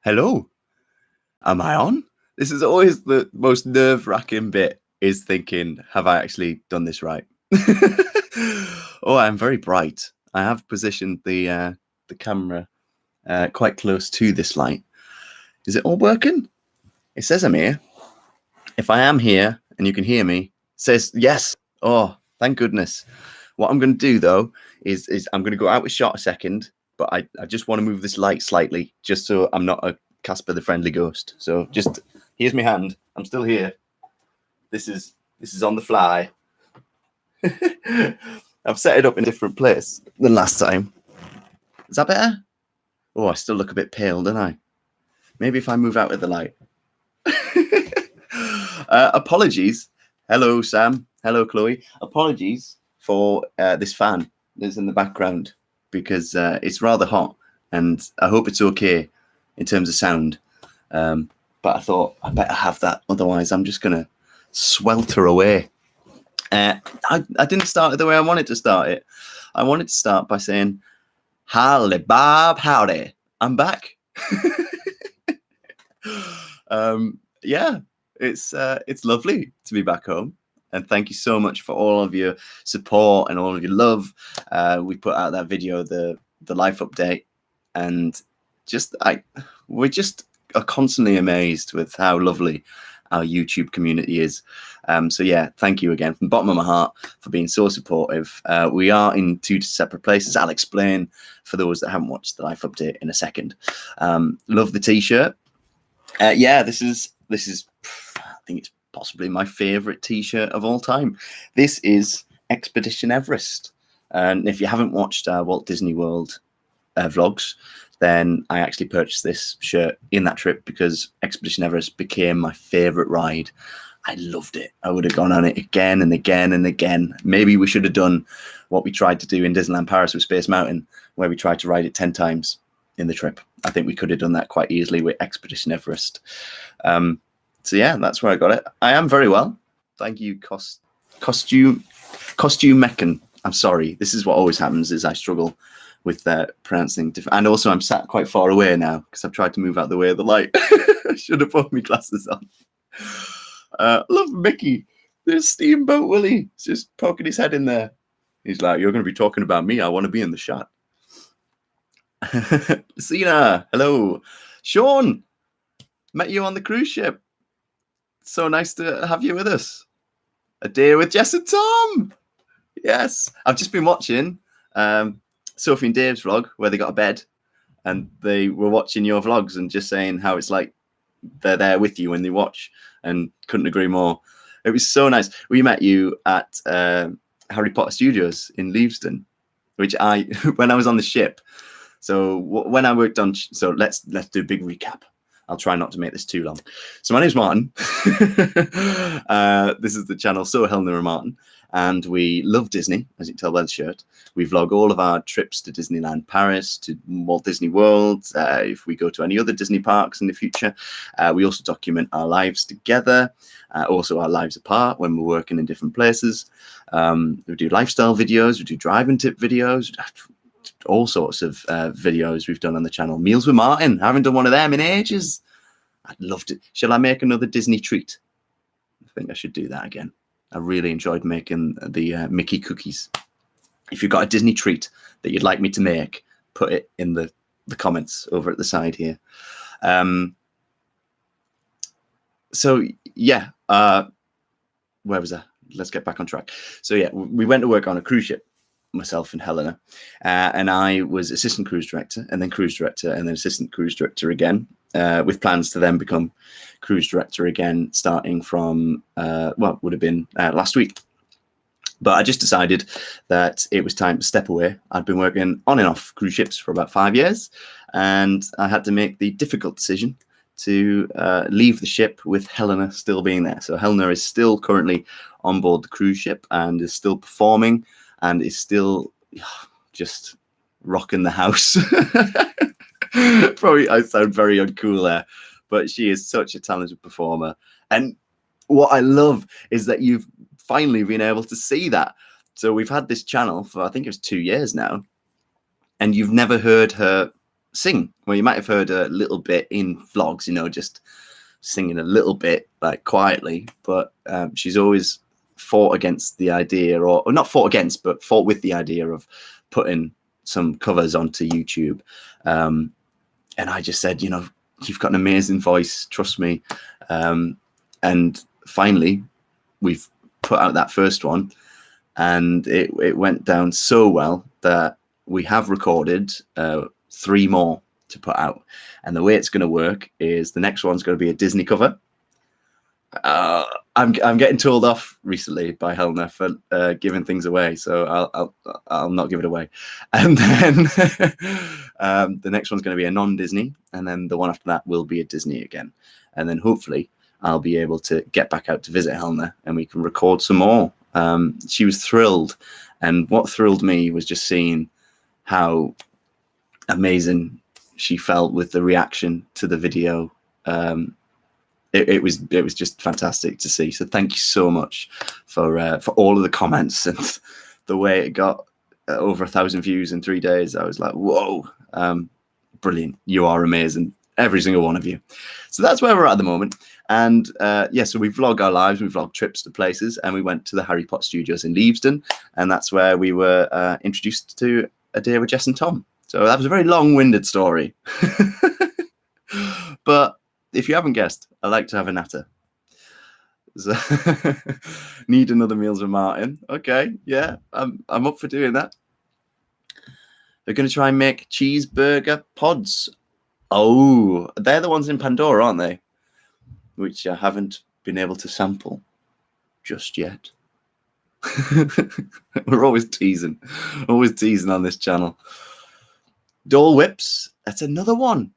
Hello, am I on? This is always the most nerve-wracking bit, is thinking, have I actually done this right? Oh, I'm very bright. I have positioned the camera quite close to this light. Is it all working? It says I'm here. If I am here and you can hear me, it says yes. Oh, thank goodness. What I'm going to do though is I'm going to go out with shot a second, but I just want to move this light slightly just so I'm not a Casper the Friendly Ghost. So just here's my hand. I'm still here. This is on the fly. I've set it up in a different place than last time. Is that better? Oh, I still look a bit pale, don't I? Maybe if I move out of the light. Apologies. Hello, Sam. Hello, Chloe. Apologies for this fan that's in the background because it's rather hot and I hope it's okay in terms of sound. But I thought I better have that. Otherwise, I'm just going to swelter away. I didn't start it the way I wanted to start it. I wanted to start by saying, "Howdy, Bob, howdy. I'm back." Yeah, it's lovely to be back home. And thank you so much for all of your support and all of your love. We put out that video, the life update, and we just are constantly amazed with how lovely our YouTube community is. So yeah, thank you again from the bottom of my heart for being so supportive. We are in two separate places. I'll explain for those that haven't watched the life update in a second. Love the t-shirt. Yeah, this is I think it's possibly my favorite t-shirt of all time. This is Expedition Everest. And if you haven't watched Walt Disney World vlogs, then I actually purchased this shirt in that trip because Expedition Everest became my favorite ride. I loved it. I would have gone on it again and again and again. Maybe we should have done what we tried to do in Disneyland Paris with Space Mountain, where we tried to ride it 10 times in the trip. I think we could have done that quite easily with Expedition Everest. So yeah, that's where I got it. I am very well. Thank you, Costume Meccan. I'm sorry. This is what always happens is I struggle with pronouncing different. And also I'm sat quite far away now because I've tried to move out the way of the light. I should have put my glasses on. Love Mickey. There's Steamboat Willie. He's just poking his head in there. He's like, "You're going to be talking about me. I want to be in the shot." Sina, hello. Sean, met you on the cruise ship. So nice to have you with us. A day with Jess and Tom. Yes, I've just been watching Sophie and Dave's vlog where they got a bed and they were watching your vlogs and just saying how it's like they're there with you when they watch, and couldn't agree more. It was so nice. We met you at Harry Potter Studios in Leavesden, which when I was on the ship. So when I worked on, so let's do a big recap. I'll try not to make this too long. So my name's Martyn. This is the channel So Helena and Martyn, and we love Disney, as you can tell by the shirt. We vlog all of our trips to Disneyland Paris, to Walt Disney World, if we go to any other Disney parks in the future. We also document our lives together, also our lives apart when we're working in different places. We do lifestyle videos, we do driving tip videos, all sorts of videos we've done on the channel. Meals with Martyn. I haven't done one of them in ages. I'd love to. Shall I make another Disney treat? I think I should do that again. I really enjoyed making the Mickey cookies. If you've got a Disney treat that you'd like me to make, put it in the comments over at the side here. So yeah, where was I? Let's get back on track. So yeah, we went to work on a cruise ship, myself and Helena, and I was assistant cruise director, and then cruise director, and then assistant cruise director again, with plans to then become cruise director again, starting from would have been last week. But I just decided that it was time to step away. I'd been working on and off cruise ships for about 5 years, and I had to make the difficult decision to leave the ship with Helena still being there. So Helena is still currently on board the cruise ship and is still performing and is still just rocking the house. Probably I sound very uncool there, but she is such a talented performer. And what I love is that you've finally been able to see that. So we've had this channel for, I think it was 2 years now, and you've never heard her sing. Well, you might have heard a little bit in vlogs, you know, just singing a little bit, like quietly. But she's always fought against the idea, or not fought against, but fought with the idea of putting some covers onto YouTube. And I just said, you know, you've got an amazing voice, trust me. And finally, we've put out that first one, and it went down so well that we have recorded 3 more to put out. And the way it's going to work is the next one's going to be a Disney cover. I'm getting told off recently by Helena for giving things away, so I'll not give it away. And then the next one's going to be a non-Disney, and then the one after that will be a Disney again. And then hopefully I'll be able to get back out to visit Helena, and we can record some more. She was thrilled, and what thrilled me was just seeing how amazing she felt with the reaction to the video. It was just fantastic to see. So thank you so much for all of the comments and the way it got over 1,000 views in 3 days. I was like, whoa, brilliant! You are amazing, every single one of you. So that's where we're at the moment. And yeah, so we vlog our lives, we vlog trips to places, and we went to the Harry Potter Studios in Leavesden, and that's where we were introduced to A Day with Jess and Tom. So that was a very long-winded story. But if you haven't guessed, I like to have a natter. So need another meals with Martyn. Okay, yeah, I'm up for doing that. We're going to try and make cheeseburger pods. Oh, they're the ones in Pandora, aren't they? Which I haven't been able to sample just yet. We're always teasing on this channel. Dole Whips, that's another one.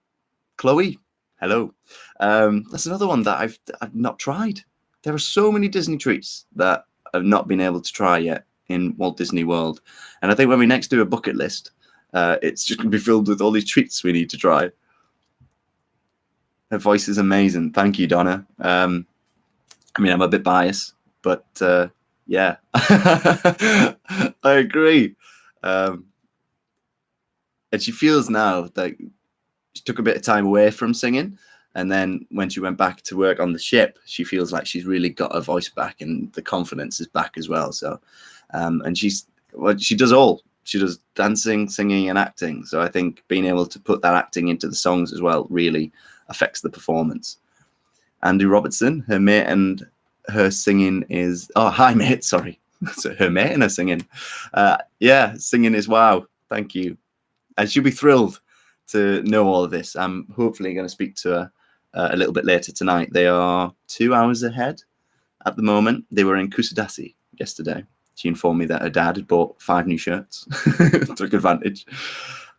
Chloe, hello. That's another one that I've not tried. There are so many Disney treats that I've not been able to try yet in Walt Disney World. And I think when we next do a bucket list, it's just going to be filled with all these treats we need to try. Her voice is amazing. Thank you, Donna. I mean, I'm a bit biased, but yeah, I agree. And she feels now that she took a bit of time away from singing, and then when she went back to work on the ship, she feels like she's really got her voice back, and the confidence is back as well. So, and she does all. She does dancing, singing, and acting. So I think being able to put that acting into the songs as well really affects the performance. Andy Robertson, her mate, and her singing is hi mate, sorry. So her mate and her singing. Yeah, singing is wow. Thank you. And she'll be thrilled to know all of this. I'm hopefully going to speak to her a little bit later tonight. They are 2 hours ahead at the moment. They were in Kusadasi yesterday. She informed me that her dad had bought 5 new shirts. Took advantage.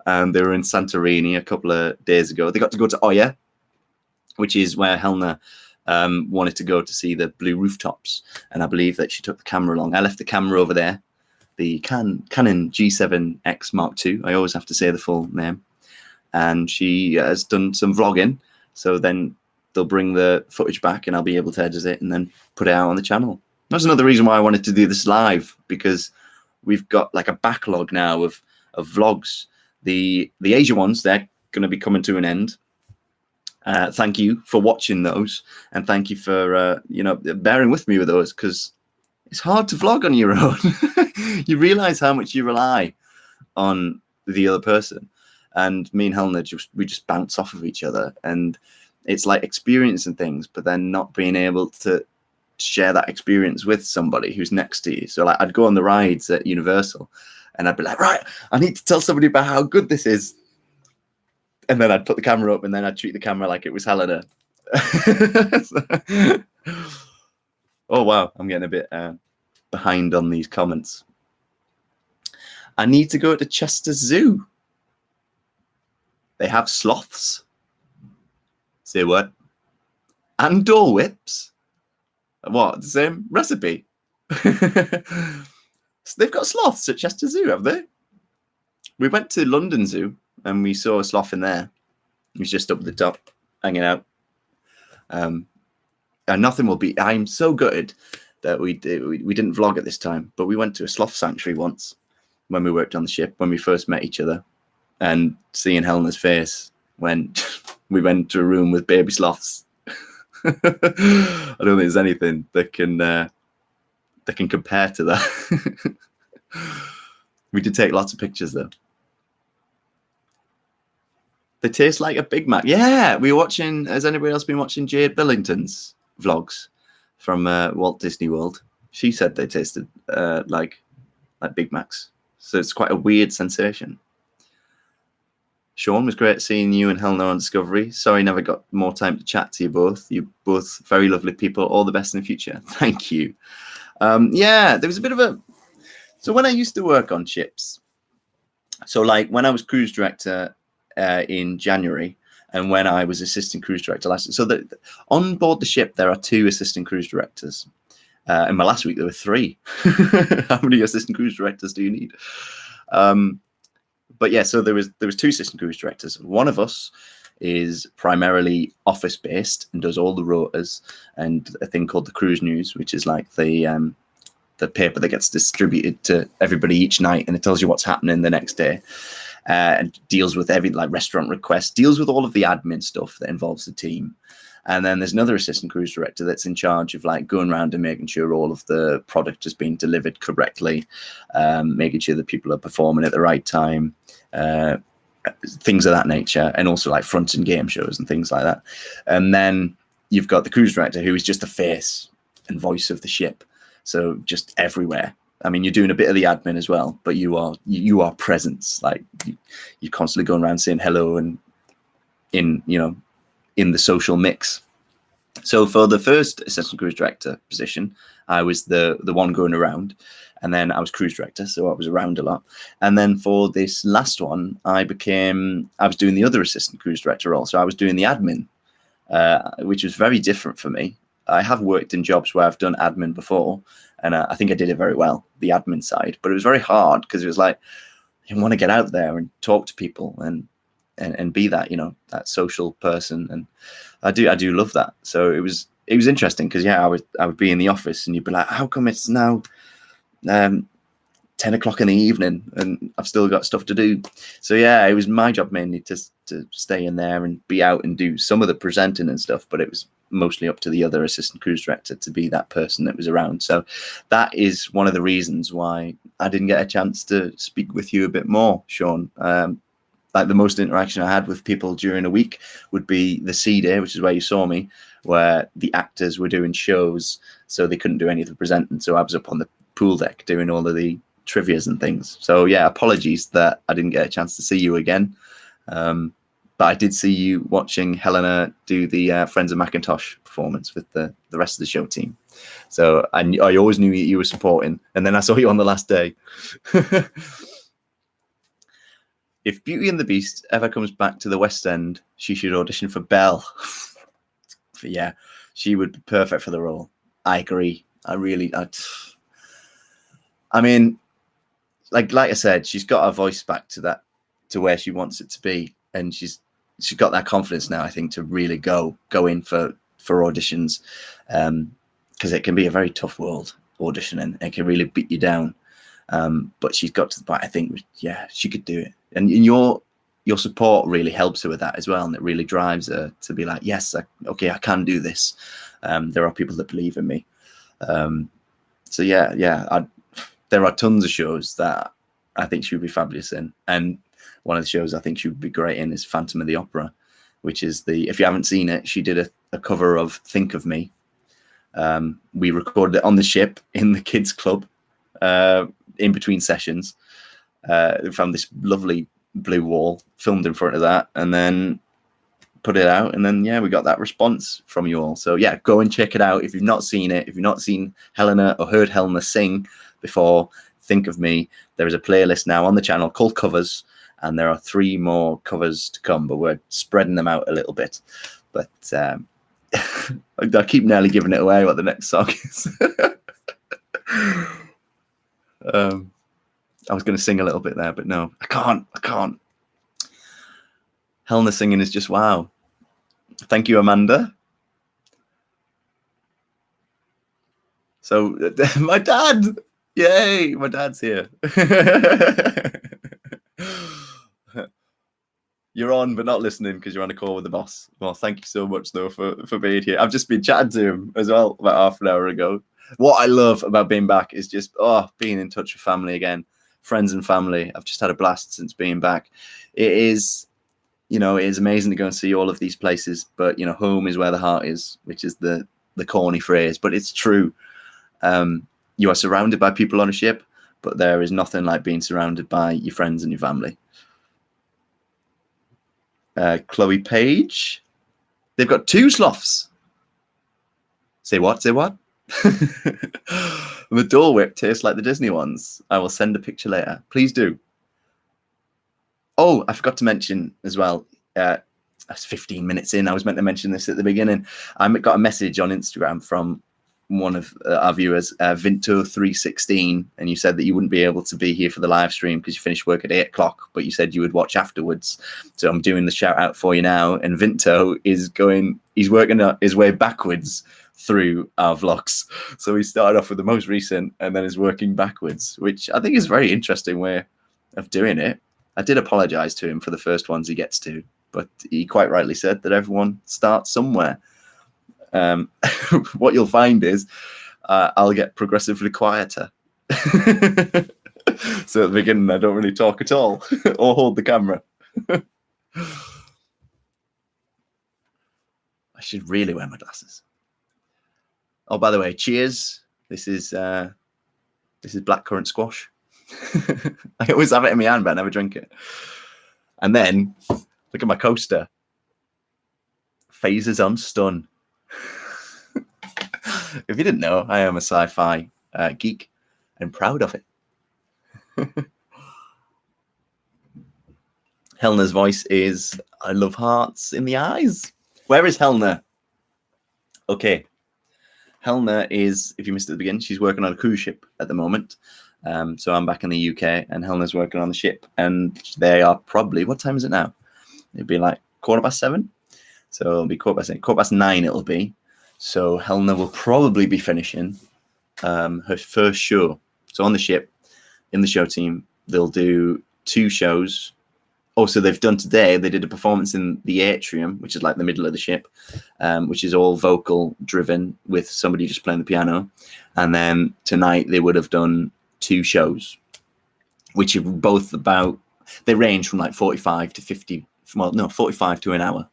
They were in Santorini a couple of days ago. They got to go to Oya, which is where Helena wanted to go to see the blue rooftops. And I believe that she took the camera along. I left the camera over there. The Canon G7X Mark II. I always have to say the full name. And she has done some vlogging. So then they'll bring the footage back and I'll be able to edit it and then put it out on the channel. That's another reason why I wanted to do this live, because we've got like a backlog now of vlogs. The Asia ones, they're going to be coming to an end. Thank you for watching those. And thank you for, bearing with me with those, because it's hard to vlog on your own. You realize how much you rely on the other person. And me and Helena, we just bounce off of each other. And it's like experiencing things, but then not being able to share that experience with somebody who's next to you. So like I'd go on the rides at Universal and I'd be like, right, I need to tell somebody about how good this is. And then I'd put the camera up and then I'd treat the camera like it was Helena. Oh, wow. I'm getting a bit behind on these comments. I need to go to Chester Zoo. They have sloths. Say what? And Dole Whips. What? The same recipe? So they've got sloths at Chester Zoo, have they? We went to London Zoo and we saw a sloth in there. He was just up at the top, hanging out. And nothing will be. I'm so gutted that we didn't vlog at this time, but we went to a sloth sanctuary once when we worked on the ship, when we first met each other. and seeing Helena's face when we went to a room with baby sloths. I don't think there's anything that can compare to that. We did take lots of pictures though. They taste like a Big Mac. Yeah, we were watching. Has anybody else been watching Jade Billington's vlogs from Walt Disney World? She said they tasted like Big Macs. So it's quite a weird sensation. Sean, was great seeing you and Helena on Discovery. Sorry, never got more time to chat to you both. You're both very lovely people. All the best in the future. Thank you. Yeah, there was a bit of a... So when I used to work on ships, so like when I was cruise director in January and when I was assistant cruise director last... So on board the ship, there are 2 assistant cruise directors. In my last week, there were 3. How many assistant cruise directors do you need? But yeah, so there was 2 assistant cruise directors. One of us is primarily office based and does all the rotas and a thing called the Cruise News, which is like the paper that gets distributed to everybody each night, and it tells you what's happening the next day. And deals with every like restaurant requests, deals with all of the admin stuff that involves the team. And then there's another assistant cruise director that's in charge of like going around and making sure all of the product is being delivered correctly, making sure that people are performing at the right time, things of that nature, and also like front and game shows and things like that. And then you've got the cruise director, who is just the face and voice of the ship. So just everywhere. I mean, you're doing a bit of the admin as well, but you are presence. Like you're constantly going around saying hello and in the social mix. So for the first assistant cruise director position, I was the one going around, and then I was cruise director, so I was around a lot. And then for this last one, I was doing the other assistant cruise director role, so I was doing the admin, which was very different for me. I have worked in jobs where I've done admin before, and I think I did it very well, the admin side, but it was very hard because it was like, you want to get out there and talk to people and be that, that social person. And I do love that. So it was interesting because I would be in the office and you'd be like, how come it's now 10 o'clock in the evening and I've still got stuff to do? So yeah, it was my job mainly to stay in there and be out and do some of the presenting and stuff, but it was mostly up to the other assistant cruise director to be that person that was around. So that is one of the reasons why I didn't get a chance to speak with you a bit more, Sean. Like the most interaction I had with people during a week would be the C Day, which is where you saw me, where the actors were doing shows, so they couldn't do any of the presenting. So I was up on the pool deck doing all of the trivias and things. So yeah, apologies that I didn't get a chance to see you again. But I did see you watching Helena do the Friends of Macintosh performance with the rest of the show team. So I always knew you were supporting. And then I saw you on the last day. If Beauty and the Beast ever comes back to the West End, she should audition for Belle. Yeah, she would be perfect for the role. I agree. I mean, like I said, she's got her voice back to where she wants it to be, and she's got that confidence now, I think, to really go in for auditions, because it can be a very tough world auditioning. It can really beat you down. But she's got to the point, I think, yeah, she could do it. And your support really helps her with that as well, and it really drives her to be like, yes, okay, I can do this. There are people that believe in me. So yeah, there are tons of shows that I think she would be fabulous in, and one of the shows I think she would be great in is Phantom of the Opera, which is if you haven't seen it, she did a cover of Think of Me. We recorded it on the ship in the kids club, in between sessions. We found this lovely blue wall, filmed in front of that, and then put it out. And then, yeah, we got that response from you all. So yeah, go and check it out if you've not seen it. If you've not seen Helena or heard Helena sing before Think of Me, there is a playlist now on the channel called Covers, and there are 3 more covers to come, but we're spreading them out a little bit. But I keep nearly giving it away what the next song is. I was going to sing a little bit there, but no, I can't. Helena singing is just wow. Thank you, Amanda. So my dad, yay, my dad's here. You're on, but not listening because you're on a call with the boss. Well, thank you so much, though, for being here. I've just been chatting to him as well about half an hour ago. What I love about being back is just, being in touch with family again, friends and family. I've just had a blast since being back. It is, it is amazing to go and see all of these places, but, home is where the heart is, which is the corny phrase, but it's true. You are surrounded by people on a ship, but there is nothing like being surrounded by your friends and your family. Chloe Page. They've got 2 sloths. Say what? Say what? The Dole Whip tastes like the Disney ones. I will send a picture later. Please do. Oh, I forgot to mention as well. That's 15 minutes in. I was meant to mention this at the beginning. I got a message on Instagram from one of our viewers, Vinto316, and you said that you wouldn't be able to be here for the live stream because you finished work at 8 o'clock, but you said you would watch afterwards. So I'm doing the shout out for you now. And Vinto he's working his way backwards through our vlogs. So he started off with the most recent and then is working backwards, which I think is a very interesting way of doing it. I did apologize to him for the first ones he gets to, but he quite rightly said that everyone starts somewhere. What you'll find is I'll get progressively quieter. So at the beginning, I don't really talk at all or hold the camera. I should really wear my glasses. Oh, by the way, cheers. This is blackcurrant squash. I always have it in my hand, but I never drink it. And then look at my coaster. Phases on stun. If you didn't know, I am a sci-fi geek and proud of it. Helena's voice is, I love hearts in the eyes. Where is Helena? Okay. Helena is, if you missed it at the beginning, she's working on a cruise ship at the moment. So I'm back in the UK and Helena's working on the ship. And they are probably, what time is it now? It'd be like 7:15. So it'll be 9:15 it'll be. So Helena will probably be finishing her first show. So on the ship, in the show team, they'll do 2 shows. Also, they've done today, they did a performance in the atrium, which is like the middle of the ship, which is all vocal driven with somebody just playing the piano. And then tonight they would have done 2 shows, which are both about, they range from like 45 to 50, 45 to an hour.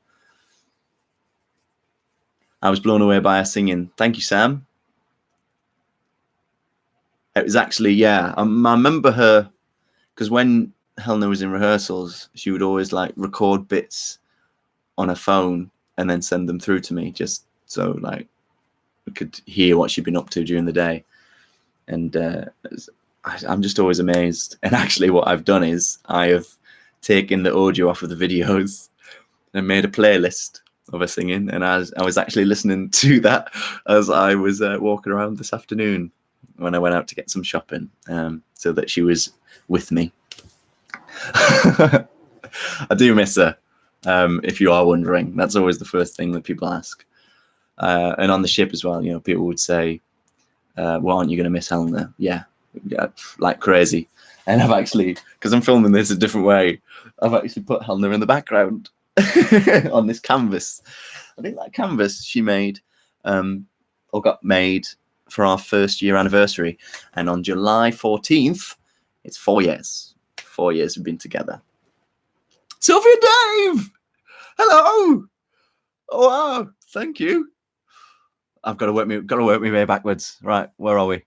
I was blown away by her singing. Thank you, Sam. It was actually, yeah, I remember her, because when Helena was in rehearsals, she would always like record bits on her phone and then send them through to me, just so like we could hear what she'd been up to during the day. And I'm just always amazed. And actually what I've done is I have taken the audio off of the videos and made a playlist of her singing, and I was actually listening to that as I was walking around this afternoon when I went out to get some shopping, so that she was with me. I do miss her, if you are wondering. That's always the first thing that people ask. And on the ship as well, people would say, well, aren't you going to miss Helena? Yeah, like crazy. And I've actually, because I'm filming this a different way, I've actually put Helena in the background on this canvas. I think that canvas she made, or got made for our 1st year anniversary. And on July 14th, it's 4 years. 4 years we've been together. Sophia Dave! Hello! Oh, wow. Thank you. I've got to work my way backwards. Right, where are we?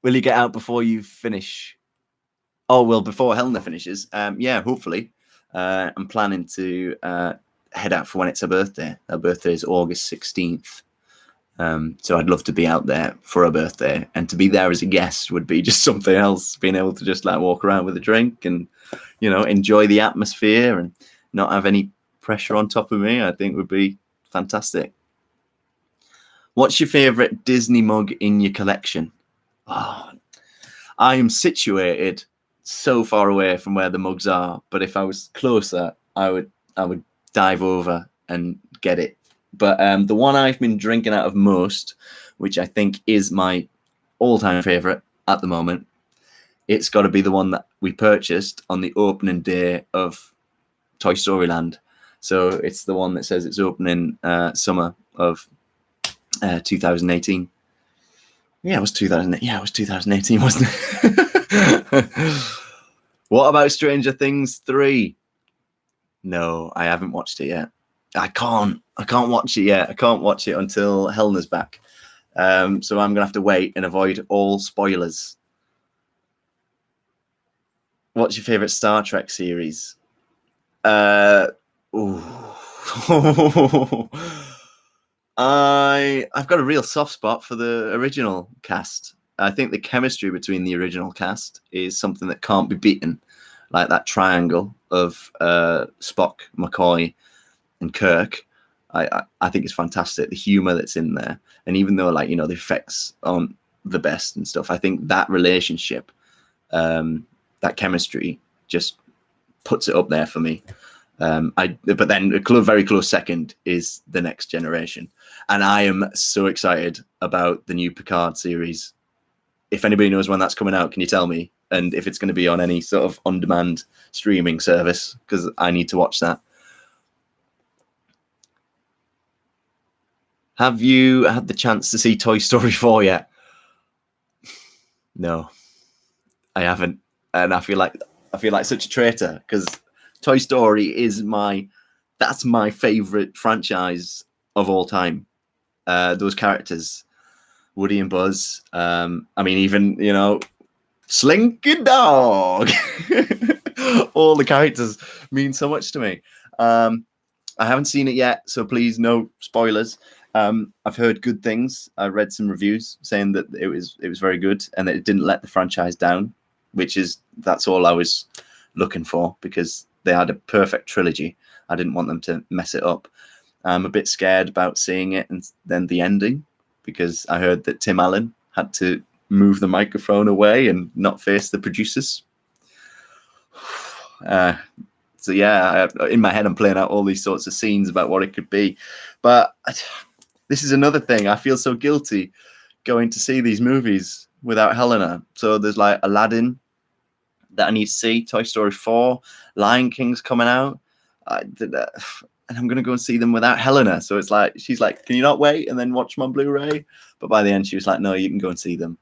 Will you get out before you finish? Oh, well, before Helena finishes. Yeah, hopefully. I'm planning to head out for when it's her birthday. Her birthday is August 16th. So I'd love to be out there for her birthday, and to be there as a guest would be just something else. Being able to just like walk around with a drink and, enjoy the atmosphere and not have any pressure on top of me, I think would be fantastic. What's your favorite Disney mug in your collection? Oh, I am situated so far away from where the mugs are, but if I was closer, I would dive over and get it. But the one I've been drinking out of most, which I think is my all-time favorite at the moment, it's got to be the one that we purchased on the opening day of Toy Story Land. So it's the one that says it's opening summer of 2018. Yeah, it was 2000. Yeah, it was 2018, wasn't it? What about Stranger Things 3? No, I haven't watched it yet. I can't watch it yet. I can't watch it until Helena's back. So I'm gonna have to wait and avoid all spoilers. What's your favorite Star Trek series? I've got a real soft spot for the original cast. I think the chemistry between the original cast is something that can't be beaten, like that triangle of Spock, McCoy, and Kirk. I think it's fantastic, the humor that's in there. And even though, like, you know, the effects aren't the best and stuff, I think that relationship, that chemistry, just puts it up there for me. But then a very close second is The Next Generation, and I am so excited about the new Picard series. If anybody knows when that's coming out, can you tell me? And if it's going to be on any sort of on-demand streaming service, because I need to watch that. Have you had the chance to see Toy Story 4 yet? No, I haven't, and I feel like such a traitor, because Toy Story is that's my favorite franchise of all time. Those characters, Woody and Buzz. I mean, even, you know, Slinky Dog. All the characters mean so much to me. I haven't seen it yet, so please, no spoilers. I've heard good things. I read some reviews saying that it was very good and that it didn't let the franchise down, that's all I was looking for, because they had a perfect trilogy. I didn't want them to mess it up. I'm a bit scared about seeing it and then the ending, because I heard that Tim Allen had to move the microphone away and not face the producers. So yeah, in my head, I'm playing out all these sorts of scenes about what it could be. But this is another thing. I feel so guilty going to see these movies without Helena. So there's like Aladdin that I need to see, Toy Story 4, Lion King's coming out. And I'm going to go and see them without Helena. So it's like, she's like, can you not wait and then watch them on Blu-ray? But by the end, she was like, no, you can go and see them.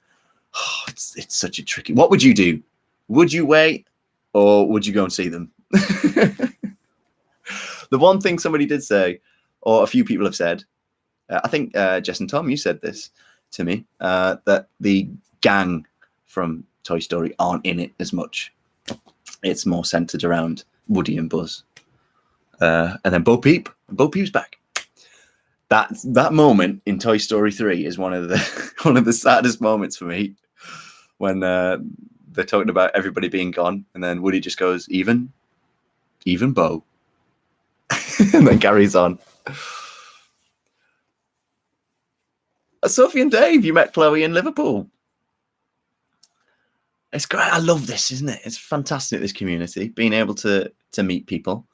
Oh, it's such a tricky. What would you do? Would you wait or would you go and see them? The one thing somebody did say, or a few people have said, I think Jess and Tom, you said this to me, that the gang from Toy Story aren't in it as much. It's more centered around Woody and Buzz. And then Bo Peep's back. That moment in Toy Story 3 is one of the saddest moments for me, when they're talking about everybody being gone, and then Woody just goes, even Bo. And then carries on. Sophie and Dave, you met Chloe in Liverpool. It's great. I love this, isn't it? It's fantastic, this community, being able to meet people.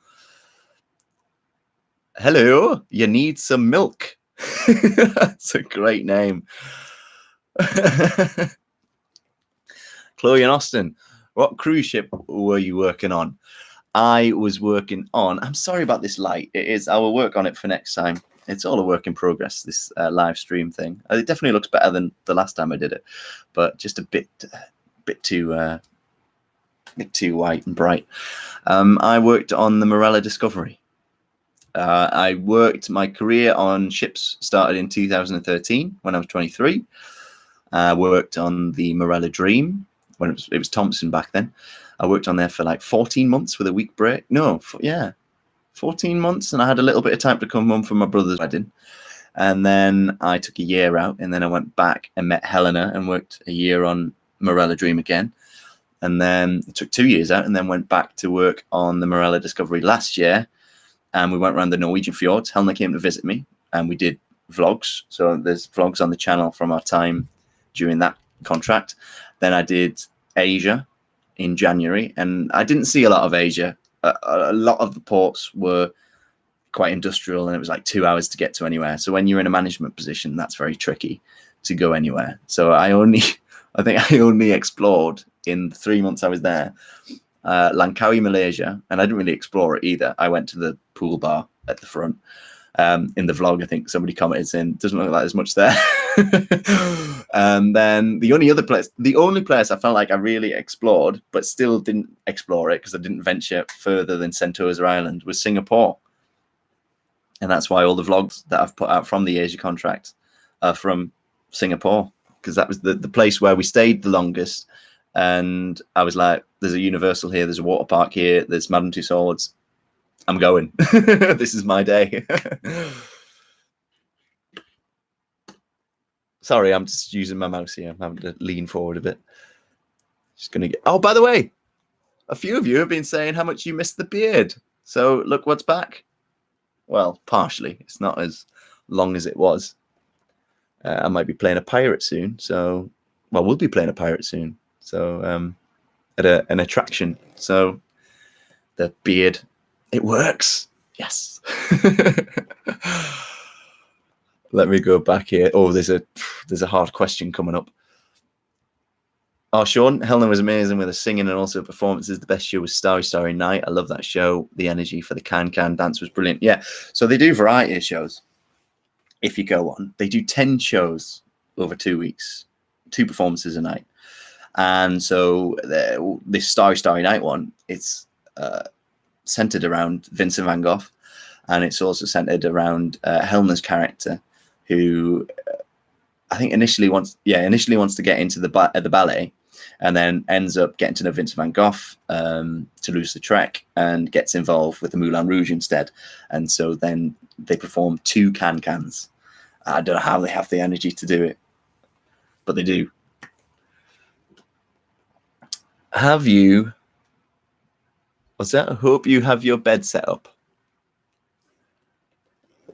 Hello, you need some milk. That's a great name. Chloe and Austin, what cruise ship were you working on? I was working on, I'm sorry about this light. I will work on it for next time. It's all a work in progress, this live stream thing. It definitely looks better than the last time I did it, but just a bit too white and bright. I worked on the Morella Discovery. My career on ships started in 2013 when I was 23. I worked on the Morella Dream when it was Thompson back then. I worked on there for like 14 months with a week break. 14 months, and I had a little bit of time to come home for my brother's wedding. And then I took a year out, and then I went back and met Helena and worked a year on Morella Dream again. And then I took 2 years out and then went back to work on the Morella Discovery last year. And we went around the Norwegian fjords. Helena came to visit me, and we did vlogs. So there's vlogs on the channel from our time during that contract. Then I did Asia in January, and I didn't see a lot of Asia. A lot of the ports were quite industrial, and it was like 2 hours to get to anywhere. So when you're in a management position, that's very tricky to go anywhere. So I think I only explored in the 3 months I was there. Langkawi, Malaysia, and I didn't really explore it either. I went to the pool bar at the front. In the vlog, I think somebody commented saying doesn't look like there's much there. And then the only place I felt like I really explored, but still didn't explore it because I didn't venture further than Sentosa Island, was Singapore. And that's why all the vlogs that I've put out from the Asia contract are from Singapore, because that was the place where we stayed the longest. And I was like, there's a Universal here, there's a water park here, there's Madame Tussauds. I'm going. This is my day. Sorry, I'm just using my mouse here. I'm having to lean forward a bit. Just gonna get. Oh, by the way, a few of you have been saying how much you missed the beard. So look what's back. Well, partially. It's not as long as it was. I might be playing a pirate soon. So, well, we'll be playing a pirate soon. So, at an attraction. So, the beard, it works. Yes. Let me go back here. Oh, there's a hard question coming up. Oh, Sean, Helena was amazing with her singing and also performances. The best show was Starry Night. I love that show. The energy for the can dance was brilliant. Yeah, so they do variety of shows. If you go on, they do 10 shows over 2 weeks, 2 performances a night. And so this Starry Night one, it's centered around Vincent van Gogh, and it's also centered around Helena's character, who I think initially wants to get into the ballet, and then ends up getting to know Vincent van Gogh, Toulouse-Lautrec, and gets involved with the Moulin Rouge instead. And so then they perform 2 cans. I don't know how they have the energy to do it, but they do. Have you? What's that? I hope you have your bed set up.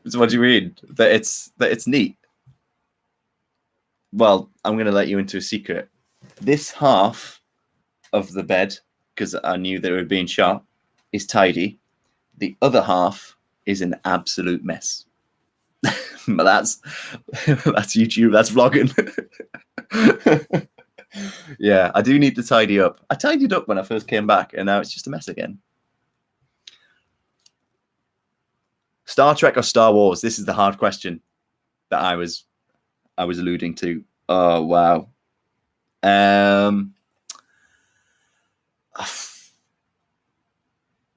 So what do you mean? That it's neat. Well, I'm going to let you into a secret. This half of the bed, because I knew they were being shot, is tidy. The other half is an absolute mess. But that's YouTube. That's vlogging. Yeah, I do need to tidy up. I tidied up when I first came back, and now it's just a mess again. Star Trek or Star Wars? This is the hard question that I was alluding to. Oh wow.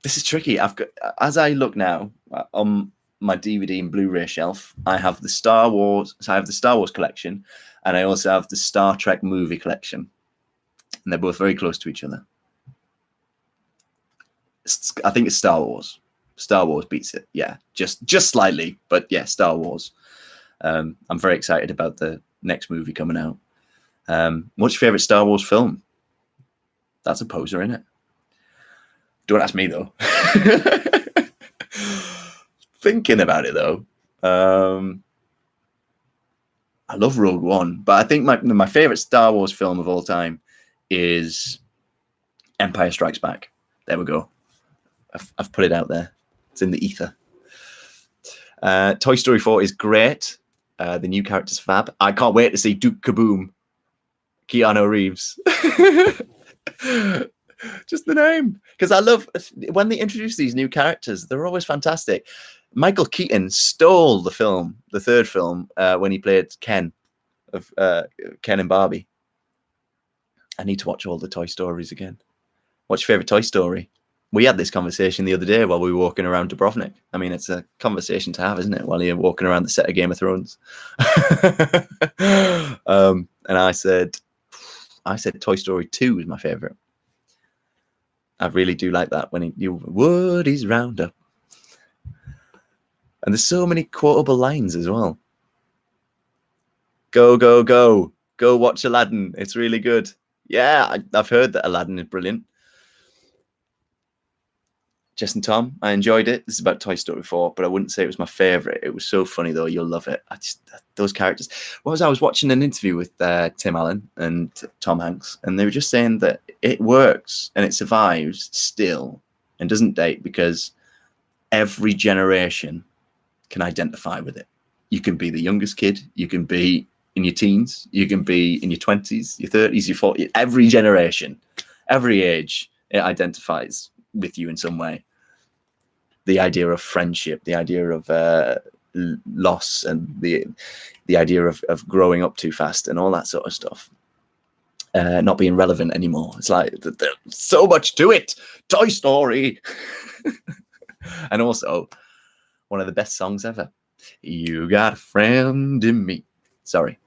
This is tricky. I've got, as I look now on my DVD and Blu-ray shelf, I have the Star Wars. So I have the Star Wars collection, and I also have the Star Trek movie collection, and they're both very close to each other. I think it's Star Wars. Star Wars beats it. Yeah, just slightly, but yeah, Star Wars. I'm very excited about the next movie coming out. What's your favorite Star Wars film? That's a poser, isn't it? Don't ask me though. Thinking about it though, I love Rogue One, but I think my favorite Star Wars film of all time is Empire Strikes Back. There we go. I've put it out there. It's in the ether. Toy Story 4 is great. The new character's fab. I can't wait to see Duke Kaboom, Keanu Reeves. Just the name. Because I love when they introduce these new characters, they're always fantastic. Michael Keaton stole the film, the third film, when he played Ken of Ken and Barbie. I need to watch all the Toy Stories again. What's your favorite Toy Story? We had this conversation the other day while we were walking around Dubrovnik. I mean, it's a conversation to have, isn't it? While you're walking around the set of Game of Thrones. And I said Toy Story 2 is my favorite. I really do like that when you Woody's Roundup. And there's so many quotable lines as well. Go, go, go. Go watch Aladdin. It's really good. Yeah, I've heard that Aladdin is brilliant. Jess and Tom, I enjoyed it. This is about Toy Story 4, but I wouldn't say it was my favorite. It was so funny, though. You'll love it. Those characters. I was watching an interview with Tim Allen and Tom Hanks, and they were just saying that it works and it survives still and doesn't date because every generation can identify with it. You can be the youngest kid. You can be in your teens, you can be in your 20s, your 30s, your 40s, every generation, every age, it identifies with you in some way. The idea of friendship, the idea of loss, and the idea of growing up too fast and all that sort of stuff. Not being relevant anymore. It's like there's so much to it. Toy Story. And also one of the best songs ever. You got a friend in me. Sorry,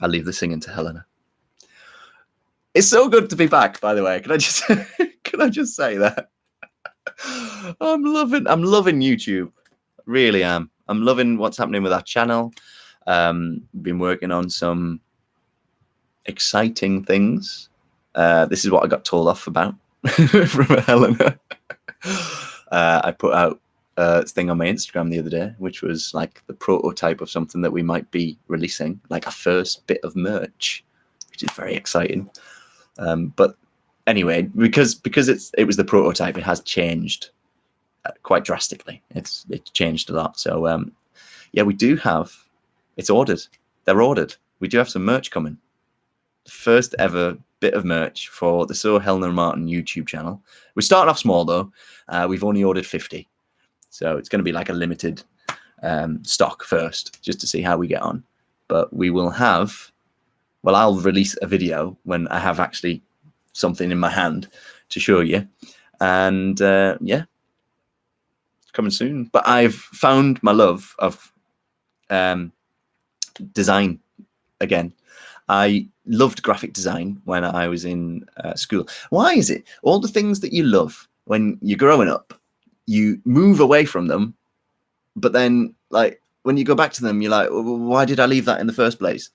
I'll leave the singing to Helena. It's so good to be back, by the way. Can I just say that? I'm loving YouTube. Really am. I'm loving what's happening with our channel. Been working on some exciting things. This is what I got told off about from Helena. I put out a thing on my Instagram the other day, which was like the prototype of something that we might be releasing, like a first bit of merch, which is very exciting. But anyway, because it was the prototype, it has changed quite drastically. It's changed a lot. So yeah, we do have. It's ordered. They're ordered. We do have some merch coming. First ever bit of merch for the So Helena and Martyn YouTube channel. We're starting off small though. We've only ordered 50, so it's going to be like a limited stock first, just to see how we get on. But we will have. Well, I'll release a video when I have actually something in my hand to show you, and yeah, it's coming soon. But I've found my love of design again. I loved graphic design when I was in school. Why is it all the things that you love when you're growing up, you move away from them, but then like when you go back to them, you're like, well, why did I leave that in the first place?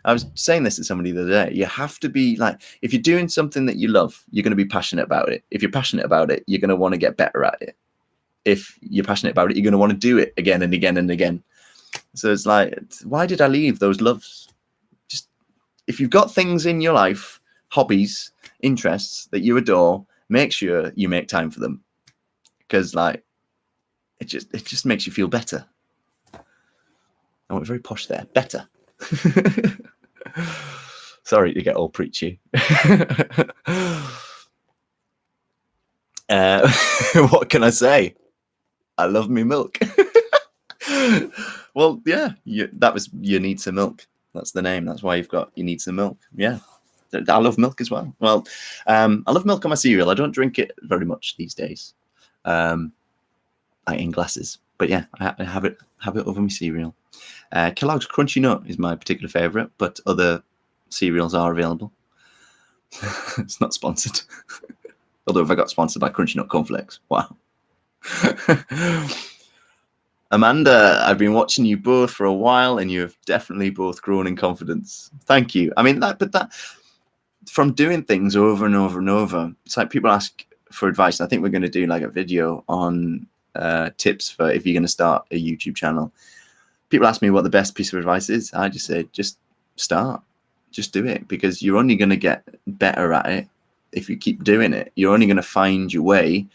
I was saying this to somebody the other day. You have to be like, if you're doing something that you love, you're going to be passionate about it. If you're passionate about it, you're going to want to get better at it. If you're passionate about it, you're going to want to do it again and again and again. So it's like, why did I leave those loves? Just if you've got things in your life, hobbies, interests that you adore, make sure you make time for them, because like it just makes you feel better. I went very posh there. Better. Sorry to get all preachy. What can I say? I love me milk. Well, yeah, that was You Need Some Milk. That's the name. That's why you've got You Need Some Milk. Yeah, I love milk as well. Well, I love milk on my cereal. I don't drink it very much these days. Like in glasses. But yeah, I have it over my cereal. Kellogg's Crunchy Nut is my particular favourite, but other cereals are available. It's not sponsored. Although if I got sponsored by Crunchy Nut Cornflakes, wow. Amanda, I've been watching you both for a while, and you have definitely both grown in confidence. Thank you. I mean, that from doing things over and over and over, it's like people ask for advice. And I think we're going to do like a video on tips for if you're going to start a YouTube channel. People ask me what the best piece of advice is. I just say, just start, just do it, because you're only going to get better at it if you keep doing it. You're only going to find your way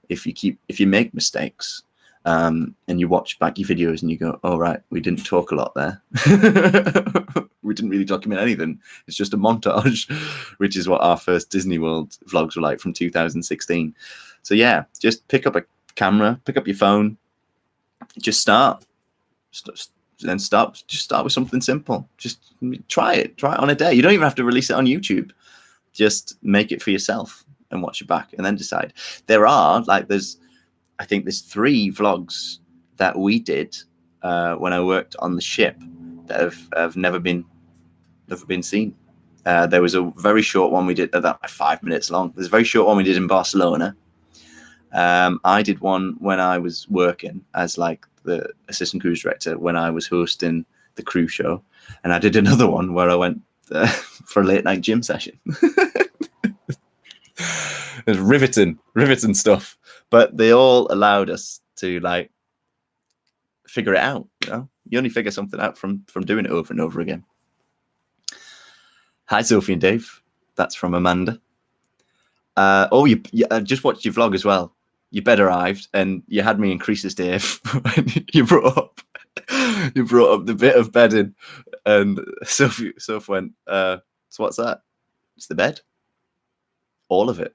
if you make mistakes. And you watch back your videos and you go, oh, right, we didn't talk a lot there. We didn't really document anything. It's just a montage, which is what our first Disney World vlogs were like from 2016. So yeah, just pick up a camera, pick up your phone, just start. Then just start with something simple. Just try it on a day. You don't even have to release it on YouTube. Just make it for yourself and watch it back and then decide. I think there's 3 vlogs that we did when I worked on the ship that have never been seen. There was a very short one we did that 5 minutes long. There's a very short one we did in Barcelona. I did one when I was working as like the assistant cruise director when I was hosting the cruise show, and I did another one where I went for a late night gym session. It's riveting stuff, but they all allowed us to like figure it out. You only figure something out from doing it over and over again. Hi Sophie and Dave, that's from Amanda. You just watched your vlog as well. You better arrived, and you had me increase this, Dave, when you brought up You brought up the bit of bedding, and Sophie went, so what's that? It's the bed. All of it.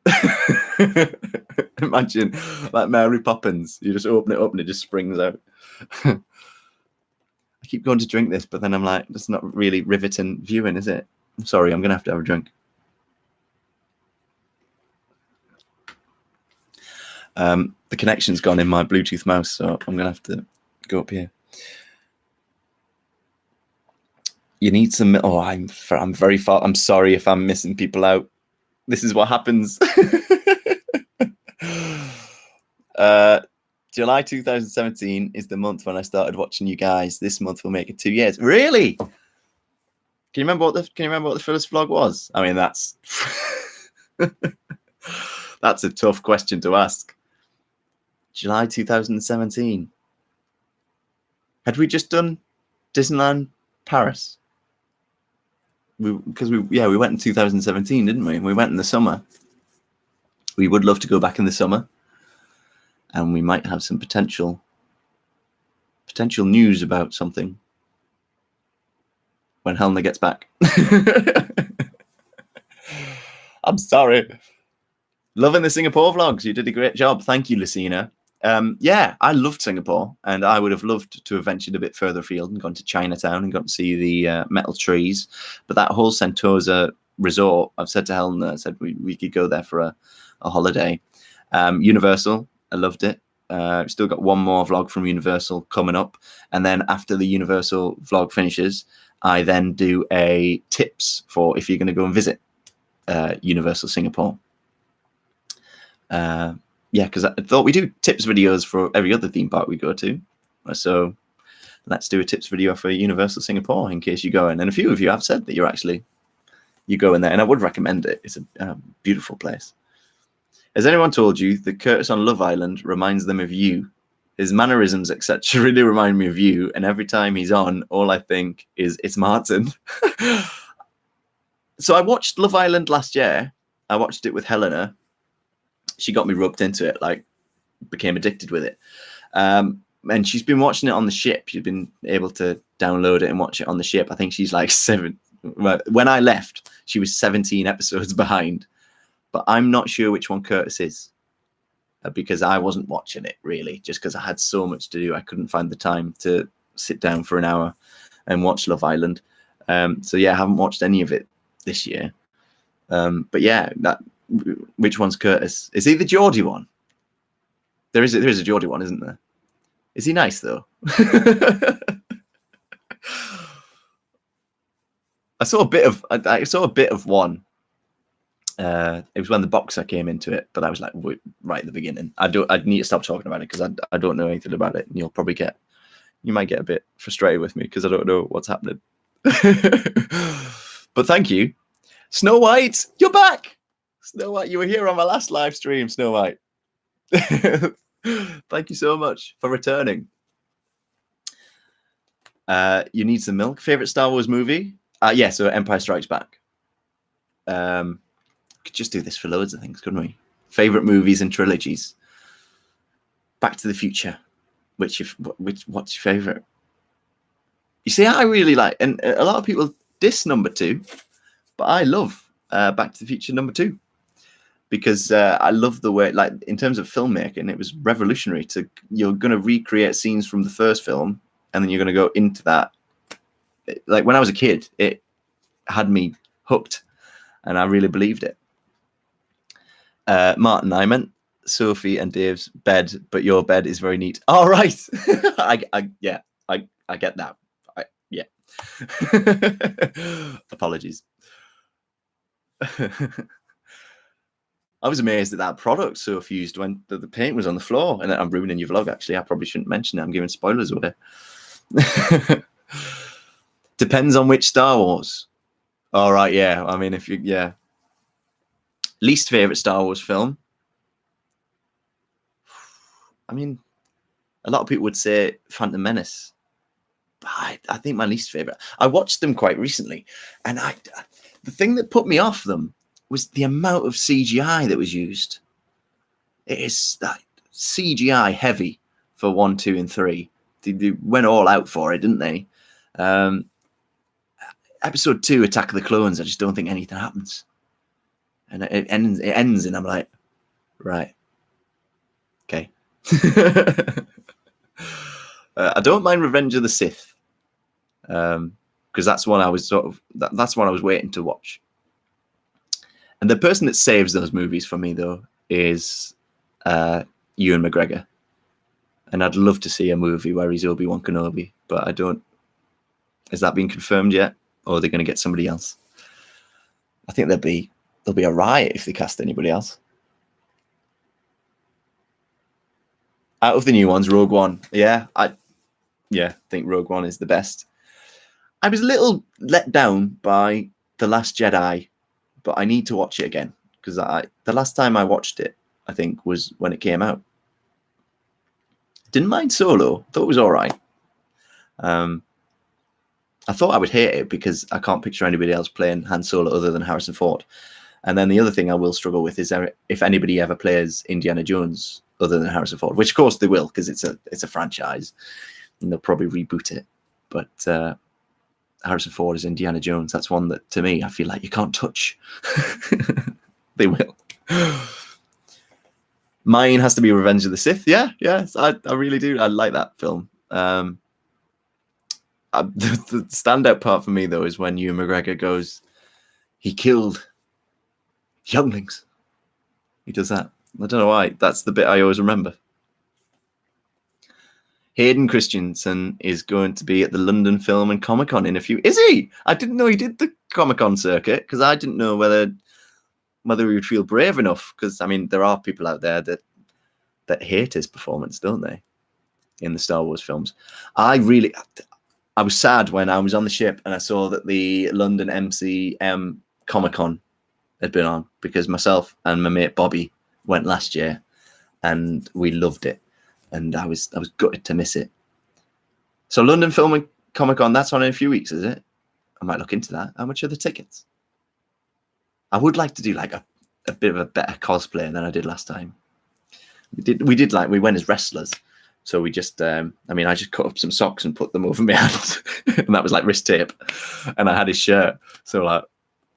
Imagine like Mary Poppins. You just open it up and it just springs out. I keep going to drink this, but then I'm like, that's not really riveting viewing, is it? I'm sorry, I'm going to have a drink. The connection's gone in my Bluetooth mouse, so I'm going to have to go up here. You need some... Oh, I'm very far. I'm sorry if I'm missing people out. This is what happens. July 2017 is the month when I started watching you guys. This month will make it 2 years. Really? Can you remember what the first vlog was? I mean, that's that's a tough question to ask. July 2017. Had we just done Disneyland Paris? Because we went in 2017, didn't we? We went in the summer. We would love to go back in the summer, and we might have some potential news about something when Helena gets back. I'm sorry. Loving the Singapore vlogs. You did a great job. Thank you, Lucina. Yeah, I loved Singapore, and I would have loved to have ventured a bit further afield and gone to Chinatown and got to see the metal trees. But that whole Sentosa resort, I've said to Helena, I said we could go there for a holiday. Universal, I loved it. Still got one more vlog from Universal coming up, and then after the Universal vlog finishes, I then do a tips for if you're going to go and visit Universal Singapore. Yeah, because I thought we do tips videos for every other theme park we go to. So let's do a tips video for Universal Singapore in case you go in. And a few of you have said that you go in there, and I would recommend it. It's a beautiful place. Has anyone told you that Curtis on Love Island reminds them of you? His mannerisms, etc., really remind me of you. And every time he's on, all I think is it's Martyn. So I watched Love Island last year. I watched it with Helena. She got me roped into it, like became addicted with it. And she's been watching it on the ship. She's been able to download it and watch it on the ship. I think she's like 7. When I left, she was 17 episodes behind. But I'm not sure which one Curtis is because I wasn't watching it really, just because I had so much to do. I couldn't find the time to sit down for an hour and watch Love Island. So yeah, I haven't watched any of it this year. But yeah, which one's Curtis? Is he the Geordie one? There is a Geordie one, isn't there? Is he nice though? I saw a bit of one. It was when the boxer came into it, but I was like right at the beginning. I need to stop talking about it because I don't know anything about it, and you might get a bit frustrated with me because I don't know what's happening. But thank you, Snow White. You're back. Snow White, you were here on my last live stream, Snow White. Thank you so much for returning. You need some milk. Favorite Star Wars movie? Yeah, so Empire Strikes Back. Could just do this for loads of things, couldn't we? Favorite movies and trilogies. Back to the Future. What's your favorite? You see, I really like, and a lot of people diss number 2, but I love Back to the Future number 2 because I love the way, like in terms of filmmaking, it was revolutionary. You're going to recreate scenes from the first film, and then you're going to go into that. Like when I was a kid, it had me hooked, and I really believed it. Martyn, I meant Sophie and Dave's bed, but your bed is very neat. All right. I get that. Yeah. Apologies. I was amazed at that product Sophie used when the paint was on the floor. And I'm ruining your vlog, actually. I probably shouldn't mention it. I'm giving spoilers away. Depends on which Star Wars. All right, yeah. I mean, yeah. Least favorite Star Wars film? I mean, a lot of people would say Phantom Menace. But I think my least favorite. I watched them quite recently, and the thing that put me off them was the amount of CGI that was used. It is CGI heavy for 1, 2, and 3. they went all out for it, didn't they? Episode 2, Attack of the Clones, I just don't think anything happens. And it ends and I'm like, right. Okay. I don't mind Revenge of the Sith. Because that's one I was that's one I was waiting to watch. And the person that saves those movies for me, though, is Ewan McGregor. And I'd love to see a movie where he's Obi-Wan Kenobi, but I don't. Has that been confirmed yet? Or are they going to get somebody else? I think there'll be a riot if they cast anybody else. Out of the new ones, Rogue One. I think Rogue One is the best. I was a little let down by The Last Jedi, but I need to watch it again because the last time I watched it, I think, was when it came out. Didn't mind Solo. Thought it was all right. I thought I would hate it because I can't picture anybody else playing Han Solo other than Harrison Ford. And then the other thing I will struggle with is if anybody ever plays Indiana Jones other than Harrison Ford, which of course they will because it's a franchise and they'll probably reboot it. But Harrison Ford is Indiana Jones. That's one that, to me, I feel like you can't touch. They will. Mine has to be Revenge of the Sith. Yeah, I really do. I like that film. The standout part for me, though, is when Ewan McGregor goes, he killed younglings. He does that. I don't know why. That's the bit I always remember. Hayden Christensen is going to be at the London Film and Comic Con in a few. Is he? I didn't know he did the Comic Con circuit because I didn't know whether he would feel brave enough. Because I mean, there are people out there that hate his performance, don't they? In the Star Wars films, I was sad when I was on the ship and I saw that the London MCM Comic Con had been on because myself and my mate Bobby went last year and we loved it. And I was gutted to miss it. So London Film and Comic Con, that's on in a few weeks, is it? I might look into that. How much are the tickets? I would like to do like a bit of a better cosplay than I did last time. We went as wrestlers. So we just, I just cut up some socks and put them over my hands. And that was like wrist tape. And I had his shirt. So like,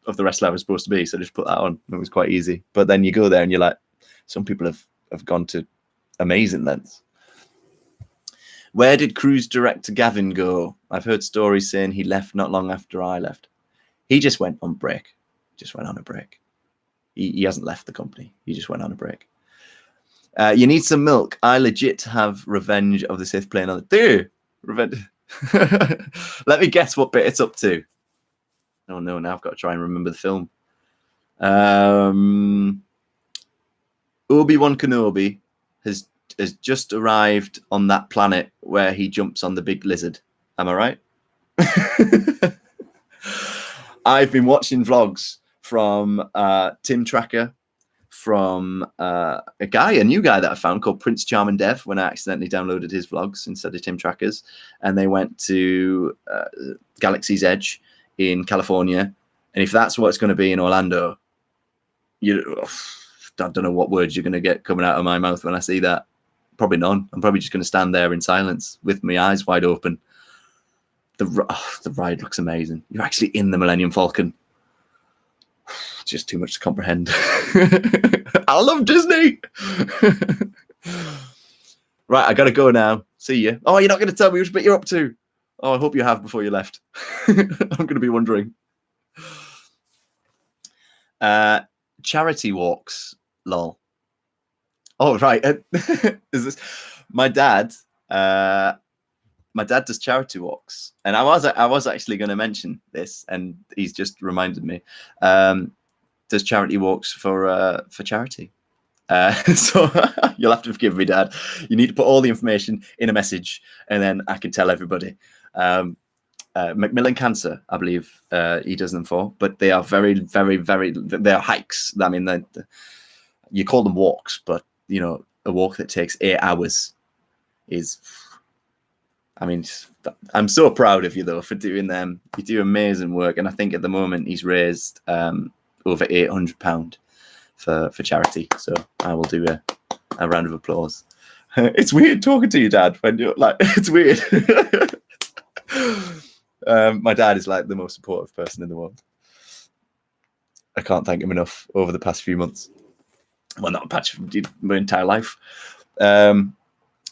of the wrestler I was supposed to be. So I just put that on. It was quite easy. But then you go there and you're like, some people have gone to amazing lengths. Where did cruise director Gavin go? I've heard stories saying he left not long after I left. He just went on break. He hasn't left the company. He just went on a break. You need some milk. I legit have Revenge of the Sith playing on the... Revenge. Let me guess what bit it's up to. Oh no, now I've got to try and remember the film. Obi-Wan Kenobi has just arrived on that planet where he jumps on the big lizard. Am I right? I've been watching vlogs from Tim Tracker, from a new guy that I found called Prince Charming Dev when I accidentally downloaded his vlogs instead of Tim Tracker's. And they went to Galaxy's Edge in California. And if that's what it's going to be in Orlando, I don't know what words you're going to get coming out of my mouth when I see that. Probably none. I'm probably just going to stand there in silence with my eyes wide open. The ride looks amazing. You're actually in the Millennium Falcon. It's just too much to comprehend. I love Disney. Right, I got to go now. See you. Oh, you're not going to tell me which bit you're up to. Oh, I hope you have before you left. I'm going to be wondering. Charity walks, lol. Oh, right. Is this my dad? My dad does charity walks, and I was actually going to mention this, and he's just reminded me. Does charity walks for charity. So you'll have to forgive me, Dad. You need to put all the information in a message, and then I can tell everybody. Macmillan Cancer, I believe he does them for, but they are very, very, very. They are hikes. I mean, you call them walks, but you know, a walk that takes 8 hours is. I mean, I'm so proud of you though for doing them. You do amazing work, and I think at the moment he's raised over £800 for charity. So I will do a round of applause. It's weird talking to your dad when you're like, it's weird. My dad is like the most supportive person in the world. I can't thank him enough over the past few months. Well, not past my entire life. Ben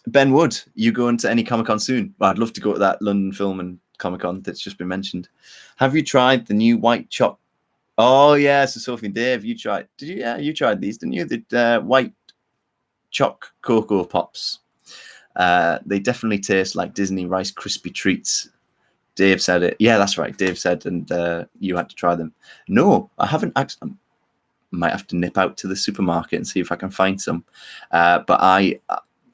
Wood, you going to any Comic-Con soon? Well, I'd love to go to that London Film and Comic-Con that's just been mentioned. Have you tried the new white choc? Oh, yeah, so Sophie and Dave, you tried. Did you? Yeah, you tried these, didn't you? The white choc Cocoa Pops. They definitely taste like Disney Rice Krispie treats. Dave said it. Yeah, that's right. Dave said, and you had to try them. No, I haven't actually. I might have to nip out to the supermarket and see if I can find some. But I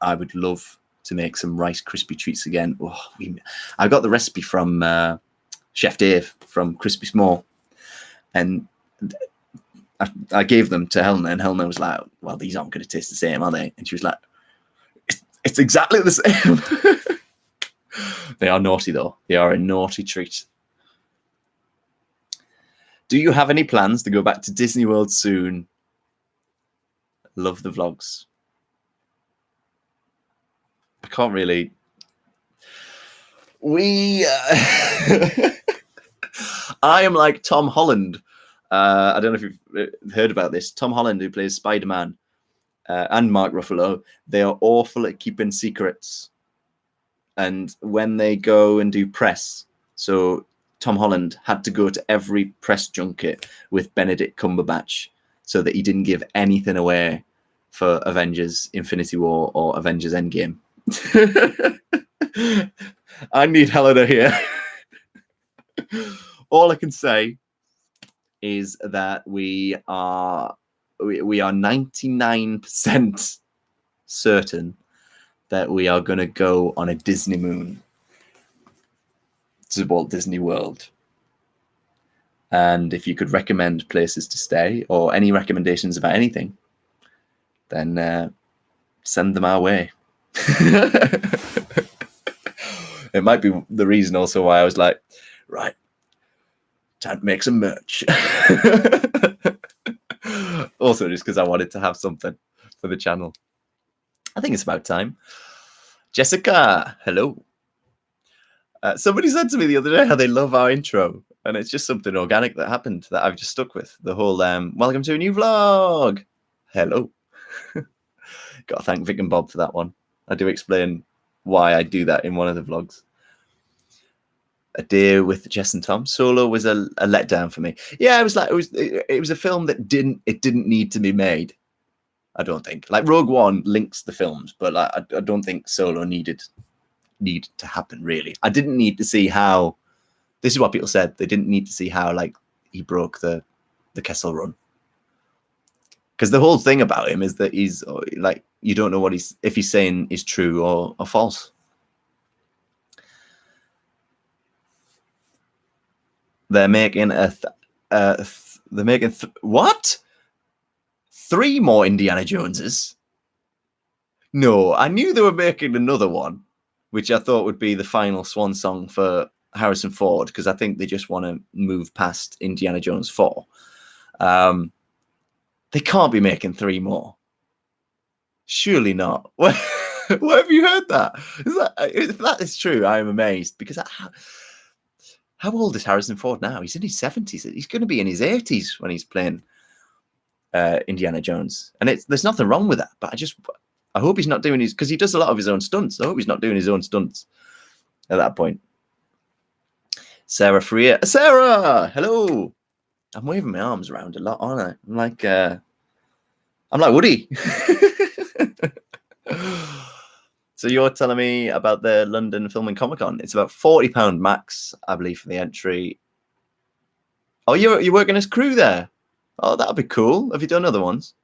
would love to make some Rice Krispie treats again. Oh, I got the recipe from Chef Dave from Crispy Small, and I gave them to Helena, and Helena was like, "Well, these aren't going to taste the same, are they?" And she was like, "It's exactly the same." They are naughty, though. They are a naughty treat. Do you have any plans to go back to Disney World soon? Love the vlogs. I can't really. I am like Tom Holland. I don't know if you've heard about this. Tom Holland, who plays Spider-Man, and Mark Ruffalo, they are awful at keeping secrets. And when they go and do press, so Tom Holland had to go to every press junket with Benedict Cumberbatch so that he didn't give anything away for Avengers Infinity War or Avengers Endgame. I need Helena here. All I can say is that we are 99% certain that we are going to go on a Disney moon to Walt Disney World. And if you could recommend places to stay or any recommendations about anything, then send them our way. It might be the reason also why I was like, right, time to make some merch. Also, just because I wanted to have something for the channel. I think it's about time. Jessica, hello. Somebody said to me the other day how they love our intro, and it's just something organic that happened that I've just stuck with. The whole welcome to a new vlog. Hello. Got to thank Vic and Bob for that one. I do explain why I do that in one of the vlogs. A day with Jess and Tom. Solo was a letdown for me. Yeah, it was like it was a film that didn't need to be made. I don't think. Like Rogue One links the films, but like I don't think Solo needed to happen really. I didn't need to see how. This is what people said. They didn't need to see how like he broke the Kessel Run. Because the whole thing about him is that he's like, you don't know what if he's saying is true or false. They're making what? 3 more Indiana Joneses? No, I knew they were making another one, which I thought would be the final swan song for Harrison Ford, because I think they just want to move past Indiana Jones 4. They can't be making 3 more. Surely not. Where have you heard that? If that is true, I am amazed, because how old is Harrison Ford now? He's in his 70s. He's going to be in his 80s when he's playing Indiana Jones. And there's nothing wrong with that. But I hope he's not doing because he does a lot of his own stunts. I hope he's not doing his own stunts at that point. Sarah Freer. Sarah! Hello! I'm waving my arms around a lot, aren't I? I'm like Woody. So you're telling me about the London Film and Comic-Con. It's about £40 max, I believe, for the entry. Oh, you're working as crew there? Oh, that'll be cool. Have you done other ones?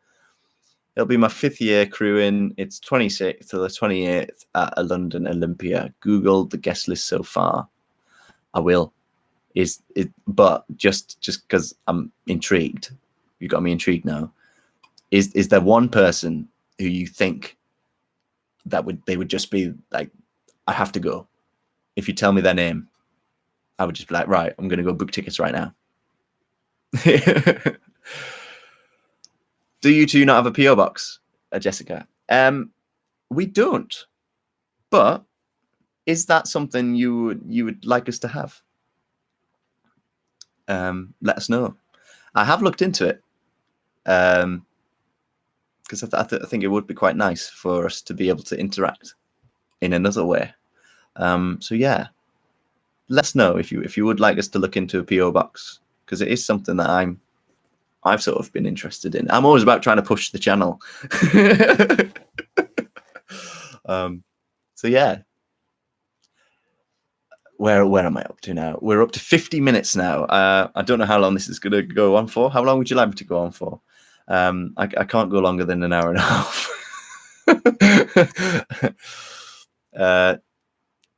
It'll be my 5th year crewing. It's 26th to the 28th at a London Olympia. Google the guest list so far. I will. But just because I'm intrigued, you got me intrigued now. Is there one person who you think they would just be like, I have to go? If you tell me their name, I would just be like, right, I'm going to go book tickets right now. Do you two not have a PO box, Jessica? We don't. But is that something you would like us to have? Let us know. I have looked into it because I think it would be quite nice for us to be able to interact in another way. So yeah, let us know if you would like us to look into a PO box, because it is something that I've sort of been interested in. I'm always about trying to push the channel. So yeah, where am I up to now? We're up to 50 minutes now. I don't know how long this is going to go on for. How long would you like me to go on for? I can't go longer than an hour and a half.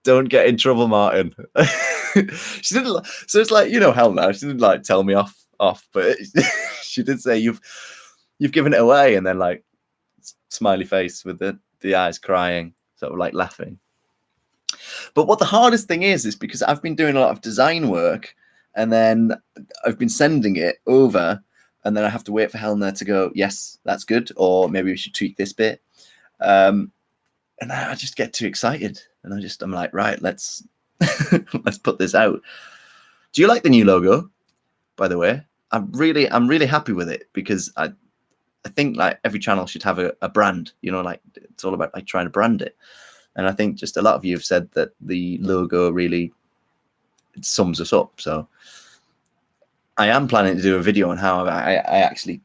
Don't get in trouble, Martyn. She didn't. So it's like, Helena. She didn't like tell me off, but she did say you've given it away, and then like smiley face with the eyes crying, sort of like laughing. But what the hardest thing is because I've been doing a lot of design work, and then I've been sending it over, and then I have to wait for Helena to go, yes, that's good, or maybe we should tweak this bit. And I just get too excited, and I'm like, right, let's let's put this out. Do you like the new logo, by the way? I'm really happy with it, because I think like every channel should have a brand, like it's all about like trying to brand it. And I think just a lot of you have said that the logo really sums us up. So I am planning to do a video on how I actually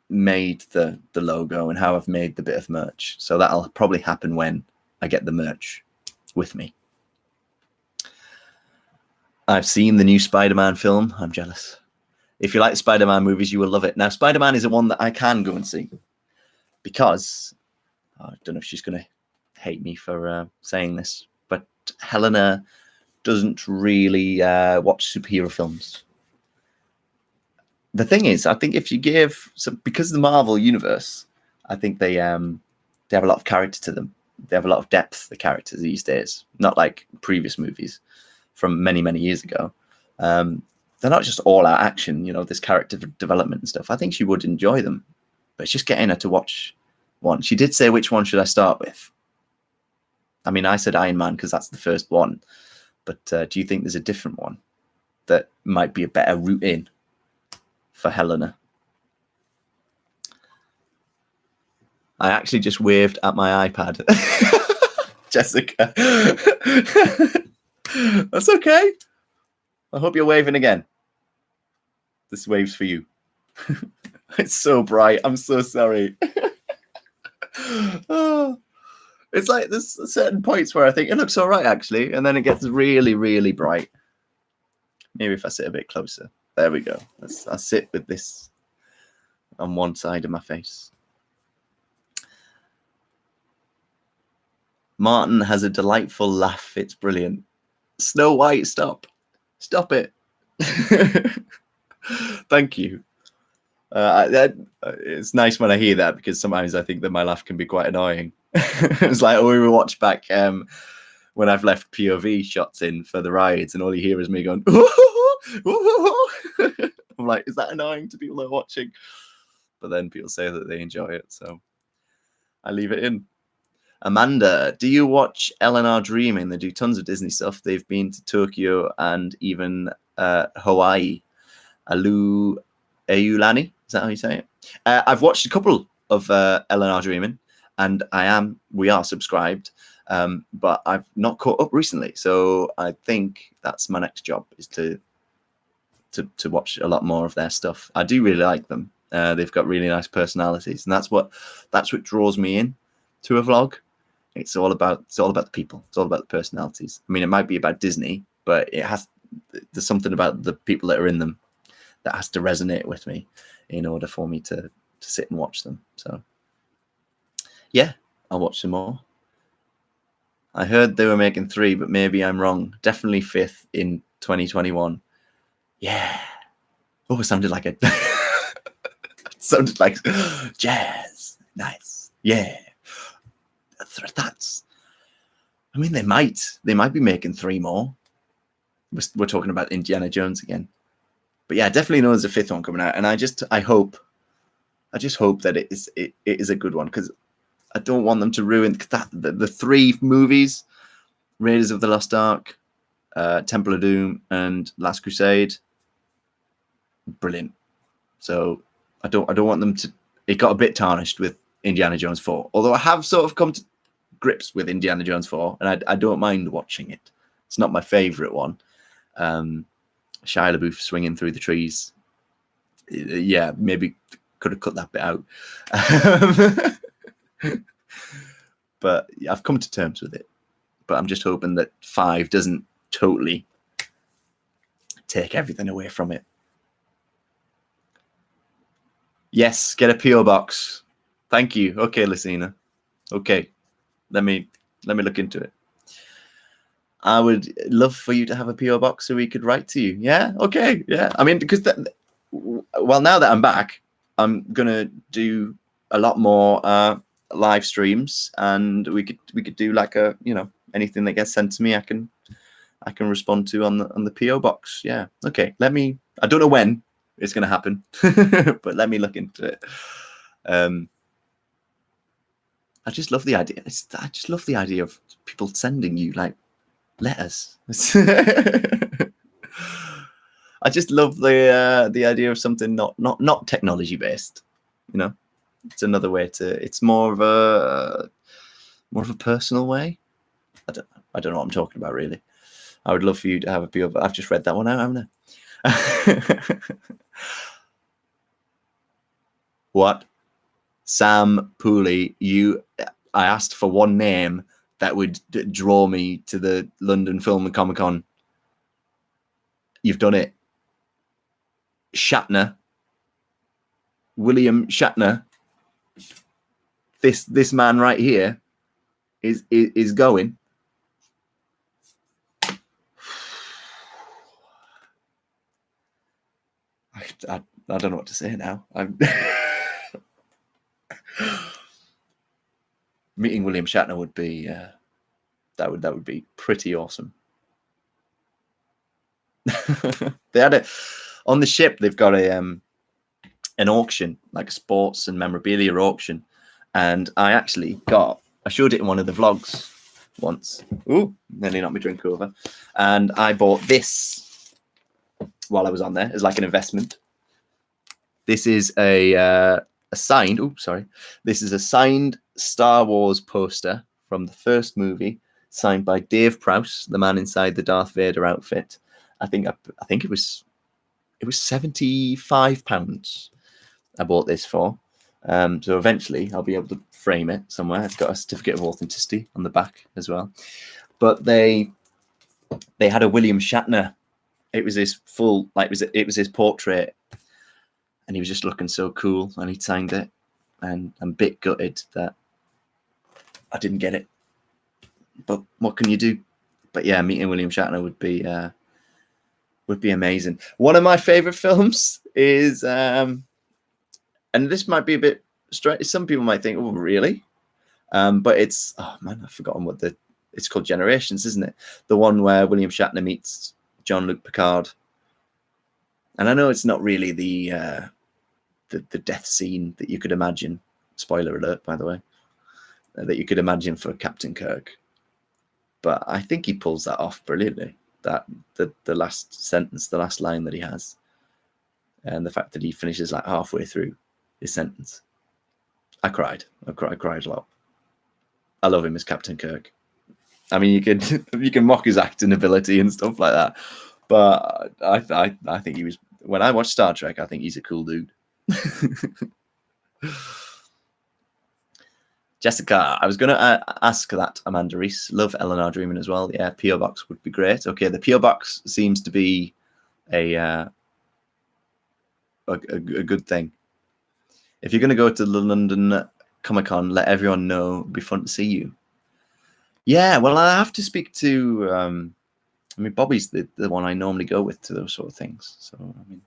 made the logo and how I've made the bit of merch. So that'll probably happen when I get the merch with me. I've seen the new Spider-Man film. I'm jealous. If you like Spider-Man movies, you will love it. Now, Spider-Man is the one that I can go and see, because I don't know if she's going to hate me for saying this, but Helena doesn't really watch superhero films. The thing is, I think if you give because of the Marvel universe, I think they have a lot of character to them. They have a lot of depth, the characters these days, not like previous movies from many years ago. They're not just all out action, this character development and stuff. I think she would enjoy them, but it's just getting her to watch one. She did say, which one should I start with? I mean, I said Iron Man because that's the first one, but do you think there's a different one that might be a better route in for Helena? I actually just waved at my iPad. Jessica. That's okay. I hope you're waving again. This wave's for you. It's so bright. I'm so sorry. Oh. It's like there's certain points where I think it looks all right, actually, and then it gets really bright. Maybe if I sit a bit closer. There we go. I'll sit with this on one side of my face. Martyn has a delightful laugh. It's brilliant. Snow White, stop it. Thank you. It's nice when I hear that, because sometimes I think that my laugh can be quite annoying. It's like we watch back when I've left POV shots in for the rides, and all you hear is me going, I'm like, is that annoying to people that are watching? But then people say that they enjoy it, so I leave it in. Amanda, do you watch L&R Dreaming? They do tons of Disney stuff. They've been to Tokyo and even Hawaii. Aulani, is that how you say it? I've watched a couple of L&R Dreaming, and we are subscribed, but I've not caught up recently. So I think that's my next job, is to watch a lot more of their stuff. I do really like them. They've got really nice personalities, and that's what draws me in to a vlog. It's all about the people. It's all about the personalities. I mean, it might be about Disney, but there's something about the people that are in them that has to resonate with me in order for me to sit and watch them. So yeah, I'll watch some more. I heard they were making 3, but maybe I'm wrong. Definitely 5th in 2021. Yeah. Oh, it sounded like it sounded like jazz. Nice. Yeah. That's. I mean, they might be making 3 more. We're talking about Indiana Jones again. But yeah, definitely know there's a 5th one coming out, and I just hope that it is a good one, because I don't want them to ruin that. The 3 movies, Raiders of the Lost Ark, Temple of Doom, and Last Crusade, brilliant. So I don't want them to. It got a bit tarnished with Indiana Jones 4, although I have sort of come to grips with Indiana Jones 4, and I don't mind watching it. It's not my favorite one. Shia LaBeouf swinging through the trees. Yeah, maybe could have cut that bit out. But yeah, I've come to terms with it. But I'm just hoping that 5 doesn't totally take everything away from it. Yes, get a PO box. Thank you. Okay, Lucina. Okay, let me look into it. I would love for you to have a PO box so we could write to you. Yeah. Okay. Yeah. I mean, because well, now that I'm back, I'm gonna do a lot more live streams, and we could do like a, you know, anything that gets sent to me, I can respond to on the PO box. Yeah. Okay. I don't know when it's gonna happen, but let me look into it. I just love the idea. I just love the idea of people sending you like letters. I just love the idea of something not technology based. You know, it's another way to. It's more of a personal way. I don't know what I'm talking about really. I would love for you to have a PO. I've just read that one out, haven't I? What? Sam Pooley, I asked for one name that would draw me to the London Film and Comic Con. You've done it. Shatner. William Shatner. This man right here is going. I don't know what to say now. Meeting William Shatner would be that would be pretty awesome. They had on the ship. They've got an auction, like a sports and memorabilia auction, and I showed it in one of the vlogs once. Ooh, nearly knocked my drink over. And I bought this while I was on there as like an investment. This is a signed. Oh, sorry. This is a signed Star Wars poster from the first movie, signed by Dave Prowse, the man inside the Darth Vader outfit. I think it was £75 I bought this for. So eventually I'll be able to frame it somewhere. It's got a certificate of authenticity on the back as well. But they had a William Shatner. It was his full, like it was his portrait, and he was just looking so cool, and he signed it. And I'm a bit gutted that I didn't get it. But what can you do? But yeah, meeting William Shatner would be amazing. One of my favorite films is, and this might be a bit strange. Some people might think, "Oh, really?" But it's, oh man, I've forgotten what it's called. Generations, isn't it? The one where William Shatner meets Jean-Luc Picard. And I know it's not really the death scene that you could imagine. Spoiler alert, by the way, that you could imagine for Captain Kirk. But I think he pulls that off brilliantly. That the last sentence, the last line that he has, and the fact that he finishes like halfway through his sentence. I cried a lot. I love him as Captain Kirk. I mean, you can mock his acting ability and stuff like that, but I think he was. When I watch Star Trek, I think he's a cool dude. Jessica, I was going to ask that, Amanda Reese. Love Eleanor Dreaming as well. Yeah, PO box would be great. Okay, the PO box seems to be a good thing. If you're going to go to the London Comic Con, let everyone know. It'd be fun to see you. Yeah, well, I have to speak to. I mean, Bobby's the one I normally go with to those sort of things. So I mean,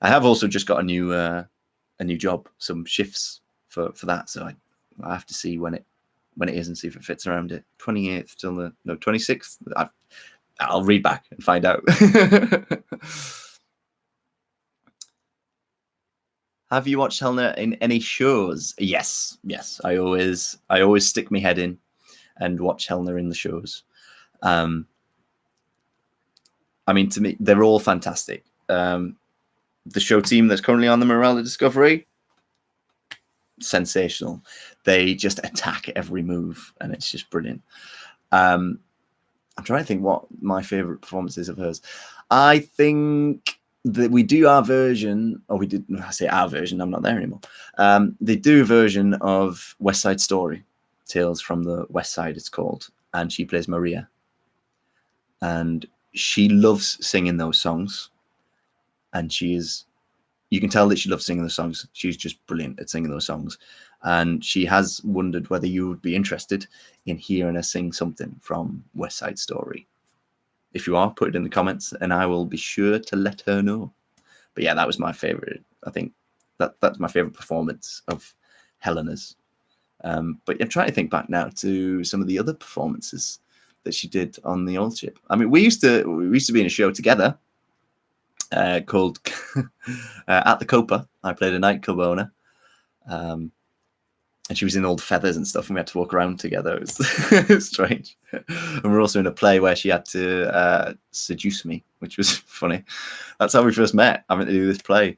I have also just got a new job, some shifts for that. So I have to see when it is and see if it fits around it. 28th till the 26th. I'll read back and find out. Have you watched Helena in any shows? Yes. I always stick my head in and watch Helena in the shows. I mean, to me, they're all fantastic. The show team that's currently on the Morella Discovery, sensational. They just attack every move, and it's just brilliant. I'm trying to think what my favorite performance is of hers. I think that we do our version, or we did. I say our version. I'm not there anymore. They do a version of West Side Story, Tales from the West Side. It's called, and she plays Maria, and she loves singing those songs, and she is. You can tell that she loves singing the songs. She's just brilliant at singing those songs. And she has wondered whether you would be interested in hearing her sing something from West Side Story. If you are, put it in the comments and I will be sure to let her know. But yeah, that was my favorite. I think that's my favorite performance of Helena's. But I'm trying to think back now to some of the other performances that she did on the old ship. I mean, we used to be in a show together. Called At the Copa. I played a nightclub owner, and she was in all the feathers and stuff, and we had to walk around together. It was strange. And we were also in a play where she had to seduce me, which was funny. That's how we first met, having to do this play.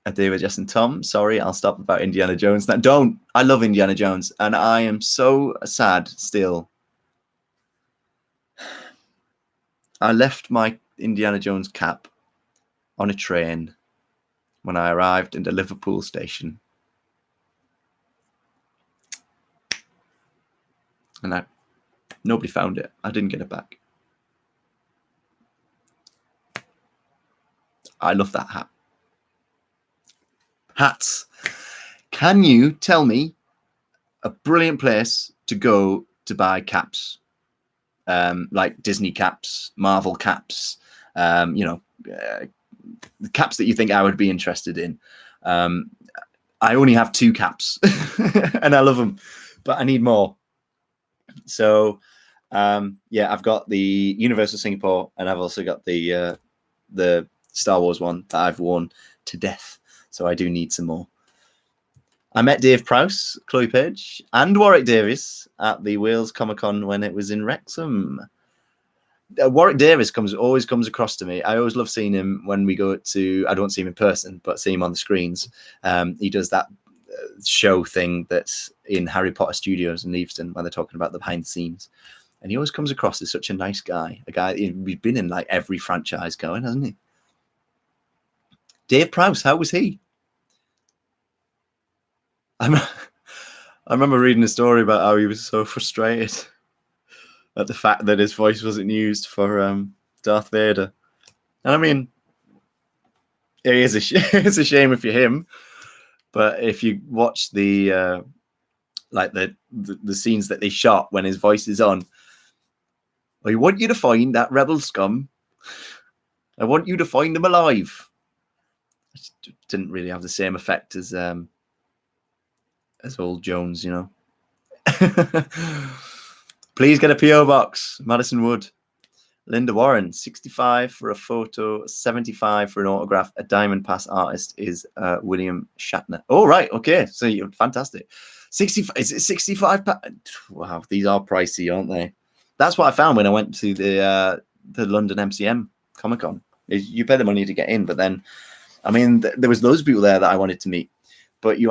And David, Jess, and Tom, sorry, I'll stop about Indiana Jones. Now, don't. I love Indiana Jones, and I am so sad still. I left my Indiana Jones cap on a train when I arrived in the Liverpool station. And nobody found it. I didn't get it back. I love that hat. Hats. Can you tell me a brilliant place to go to buy caps? Like Disney caps, Marvel caps, the caps that you think I would be interested in. I only have 2 caps and I love them, but I need more. So, I've got the Universal Singapore and I've also got the Star Wars one that I've worn to death. So I do need some more. I met Dave Prowse, Chloe Page, and Warwick Davis at the Wales Comic Con when it was in Wrexham. Warwick Davis always comes across to me. I always love seeing him when we go to. I don't see him in person, but see him on the screens. He does that show thing that's in Harry Potter Studios in Leavesden when they're talking about the behind the scenes. And he always comes across as such a nice guy. A guy he's been in like every franchise going, hasn't he? Dave Prowse, how was he? I remember reading a story about how he was so frustrated at the fact that his voice wasn't used for Darth Vader. And I mean, it's a shame if you're him, but if you watch the scenes that they shot when his voice is on, I want you to find that rebel scum. I want you to find them alive. It didn't really have the same effect as old Jones, you know. Please get a PO box, Madison Wood. Linda Warren, 65 for a photo, 75 for an autograph. A Diamond Pass artist is William Shatner. Oh, right, okay, so you're fantastic. 65, is it 65? Wow, these are pricey, aren't they? That's what I found when I went to the London MCM Comic Con. You pay the money to get in, but then, I mean, there was loads of people there that I wanted to meet, but you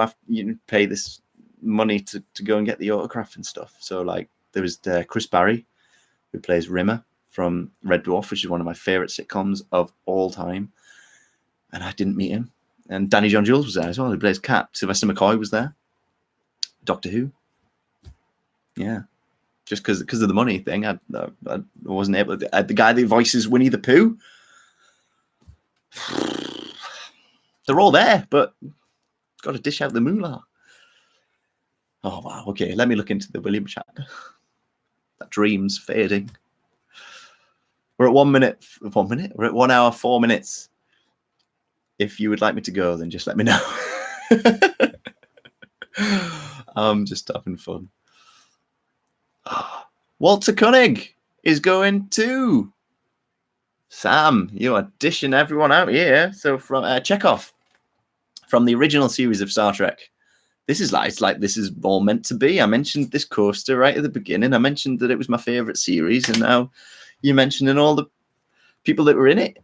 pay this money to go and get the autograph and stuff. So like there was Chris Barry, who plays Rimmer from Red Dwarf, which is one of my favorite sitcoms of all time, and I didn't meet him. And Danny John Jules was there as well, who plays Cap. Sylvester McCoy was there. Doctor Who. Yeah, just because of the money thing, I wasn't able to. The guy that voices Winnie the Pooh. They're all there, but got to dish out the moolah. Oh, wow. Okay, let me look into the William Shatner. That dream's fading. We're at 1 minute. 1 minute? We're at 1 hour, 4 minutes. If you would like me to go, then just let me know. I'm just having fun. Walter Koenig is going to Sam, you are dishing everyone out here. So from Chekhov, from the original series of Star Trek. This is like, it's like this is all meant to be. I mentioned this coaster right at the beginning. I mentioned that it was my favorite series, and now you're mentioning all the people that were in it.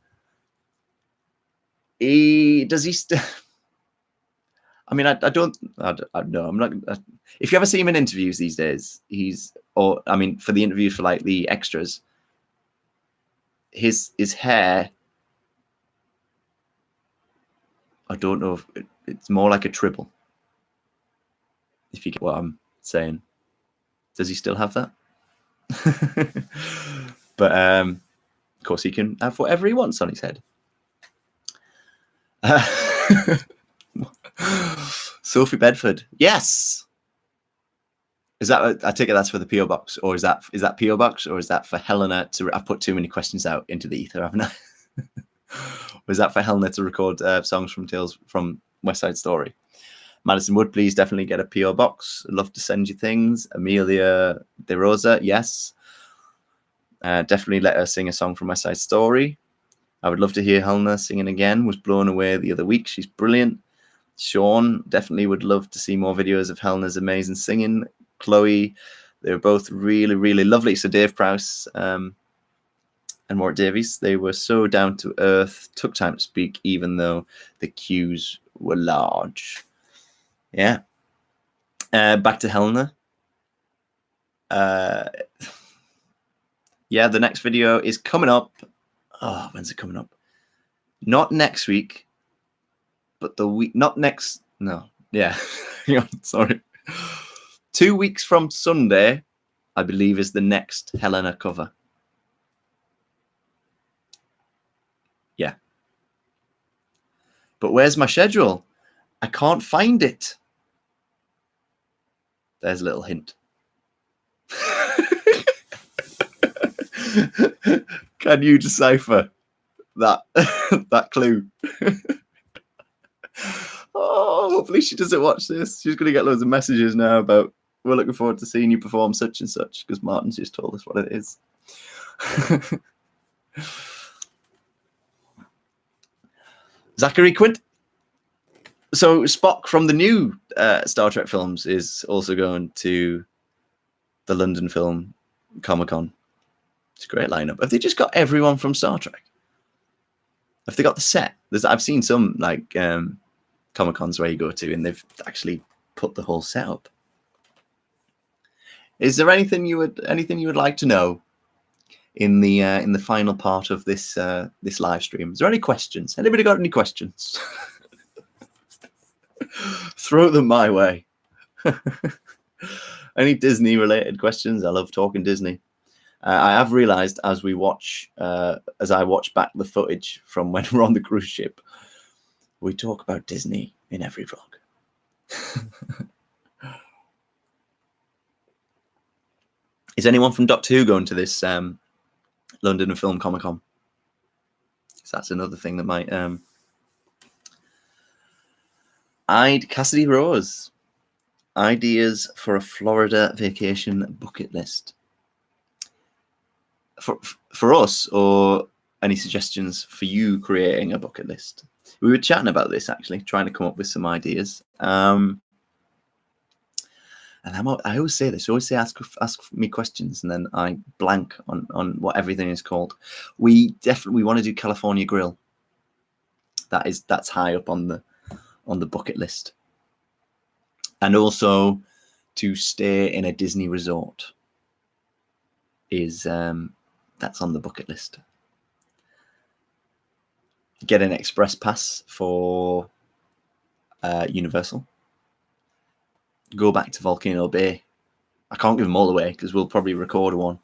Does he still? I mean, I don't know. I'm not. If you ever see him in interviews these days, for the interviews for like the extras, his hair, I don't know if it's more like a triple. If you get what I'm saying, does he still have that? But of course, he can have whatever he wants on his head. Sophie Bedford, yes. Is that? I take it that's for the PO box, or is that PO box, or is that for Helena to? I've put too many questions out into the ether, haven't I? Was that for Helena to record songs from Tales from West Side Story? Madison Wood, please definitely get a PO box. I'd love to send you things. Amelia De Rosa, yes. Definitely let her sing a song from West Side Story. I would love to hear Helena singing again. Was blown away the other week. She's brilliant. Sean, definitely would love to see more videos of Helena's amazing singing. Chloe, they were both really, really lovely. So Dave Prowse and Mort Davies, they were so down to earth, took time to speak, even though the queues were large. Yeah. Back to Helena. Yeah, the next video is coming up. Oh, when's it coming up? Not next week, but the week, not next. No, yeah. Sorry. 2 weeks from Sunday, I believe, is the next Helena cover. Yeah. But where's my schedule? I can't find it. There's a little hint. Can you decipher that that clue? Oh, hopefully she doesn't watch this. She's going to get loads of messages now about, we're looking forward to seeing you perform such and such, because Martyn's just told us what it is. Zachary Quint. So Spock from the new Star Trek films is also going to the London Film Comic-Con. It's a great lineup. Have they just got everyone from Star Trek? Have they got the set? I've seen some like Comic-Cons where you go to and they've actually put the whole set up. Is there anything you would like to know in the final part of this this live stream? Is there any questions? Anybody got any questions? Throw them my way. Any Disney related questions? I love talking Disney. I have realized as I watch back the footage from when we're on the cruise ship, we talk about Disney in every vlog. Is anyone from Doctor Who going to this London Film Comic-Con? So that's another thing that might... Cassidy Rose. Ideas for a Florida vacation bucket list. For us, or any suggestions for you creating a bucket list? We were chatting about this, actually, trying to come up with some ideas. And I always say this. I always say ask me questions, and then I blank on what everything is called. We definitely want to do California Grill. That's high up on the bucket list. And also to stay in a Disney resort is that's on the bucket list. Get an express pass for Universal. Go back to Volcano Bay. I can't give them all away because we'll probably record one.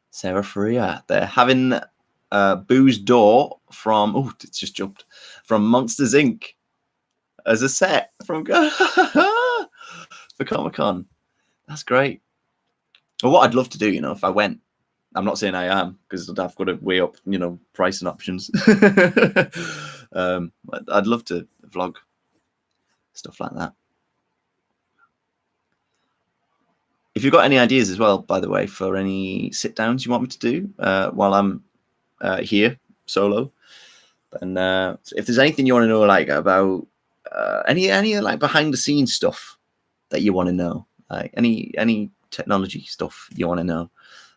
Sarah Faria. They're having Boo's Door from... Oh, it's just jumped. From Monsters, Inc. as a set from for Comic-Con. That's great. Well, what I'd love to do, if I went, I'm not saying I am, because I've got to weigh up, pricing options. I'd love to vlog stuff like that. If you've got any ideas as well, by the way, for any sit downs you want me to do while I'm here solo, and if there's anything you want to know, like about any like behind the scenes stuff that you want to know, like any technology stuff you want to know,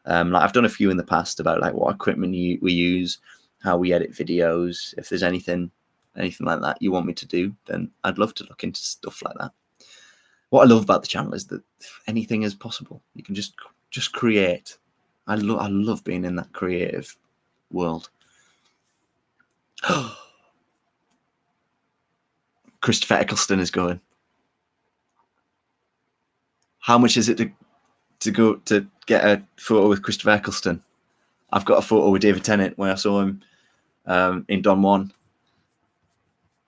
like I've done a few in the past about like what equipment we use, how we edit videos. If there's anything like that you want me to do, then I'd love to look into stuff like that. What I love about the channel is that anything is possible. You can just create. I love being in that creative world. Christopher Eccleston is going. How much is it to go to get a photo with Christopher Eccleston? I've got a photo with David Tennant where I saw him in Don Juan.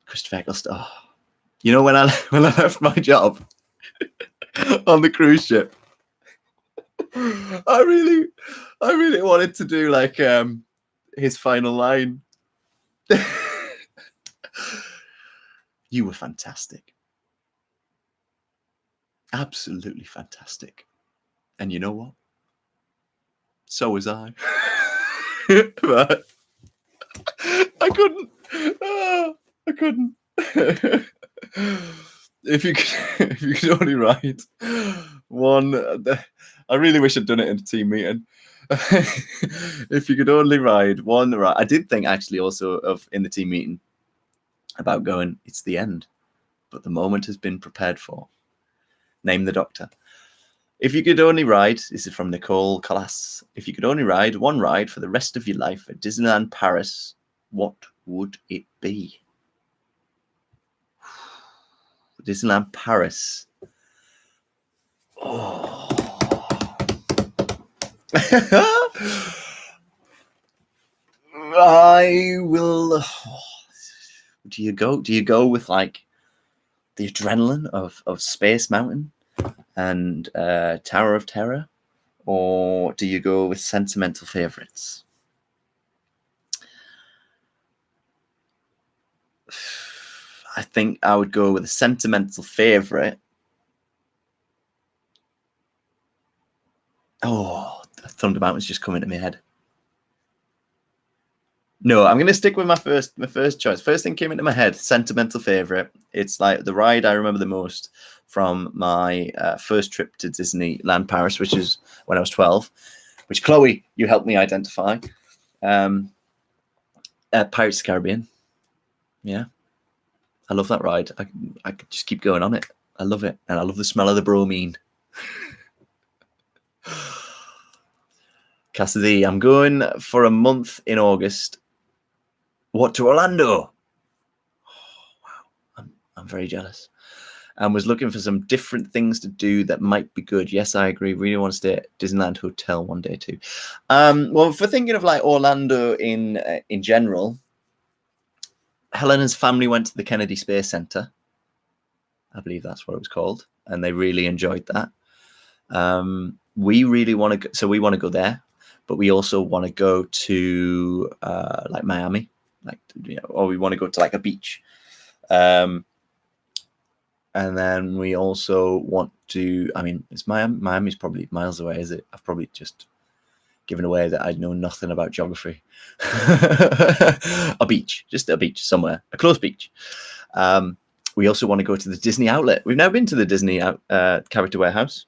Christopher Eccleston. Oh. You know, when I left my job on the cruise ship, I really wanted to do like his final line. You were fantastic. Absolutely fantastic. And you know what? So was I. But I couldn't. I couldn't. If you could only write one. I really wish I'd done it in a team meeting. If you could only ride one ride. I did think actually also of in the team meeting about going, it's the end, but the moment has been prepared for. Name the doctor. If you could only ride, this is from Nicole Colas. If you could only ride one ride for the rest of your life at Disneyland Paris, what would it be? Disneyland Paris. Oh. I will. Do you go with like the adrenaline of Space Mountain and Tower of Terror, or do you go with sentimental favorites? I think I would go with a sentimental favorite. Oh, Thunder Mountain's just coming to my head. No, I'm going to stick with my first choice. First thing came into my head, sentimental favorite. It's like the ride I remember the most from my first trip to Disneyland Paris, which is when I was 12, which Chloe, you helped me identify. Pirates of the Caribbean. Yeah. I love that ride. I could just keep going on it. I love it. And I love the smell of the bromine. Cassidy, I'm going for a month in August. What, to Orlando? Oh, wow. I'm very jealous. And was looking for some different things to do that might be good. Yes, I agree. Really want to stay at Disneyland Hotel one day too. Well, for thinking of like Orlando in general, Helena's family went to the Kennedy Space Center. I believe that's what it was called. And they really enjoyed that. We really want to go. So we want to go there, but we also want to go to like Miami, like, you know, or we want to go to like a beach. And then we also want to, I mean, it's Miami's probably miles away, is it? I've probably just given away that I know nothing about geography. A beach, just a beach somewhere, a close beach. We also want to go to the Disney outlet. We've never been to the Disney Character Warehouse.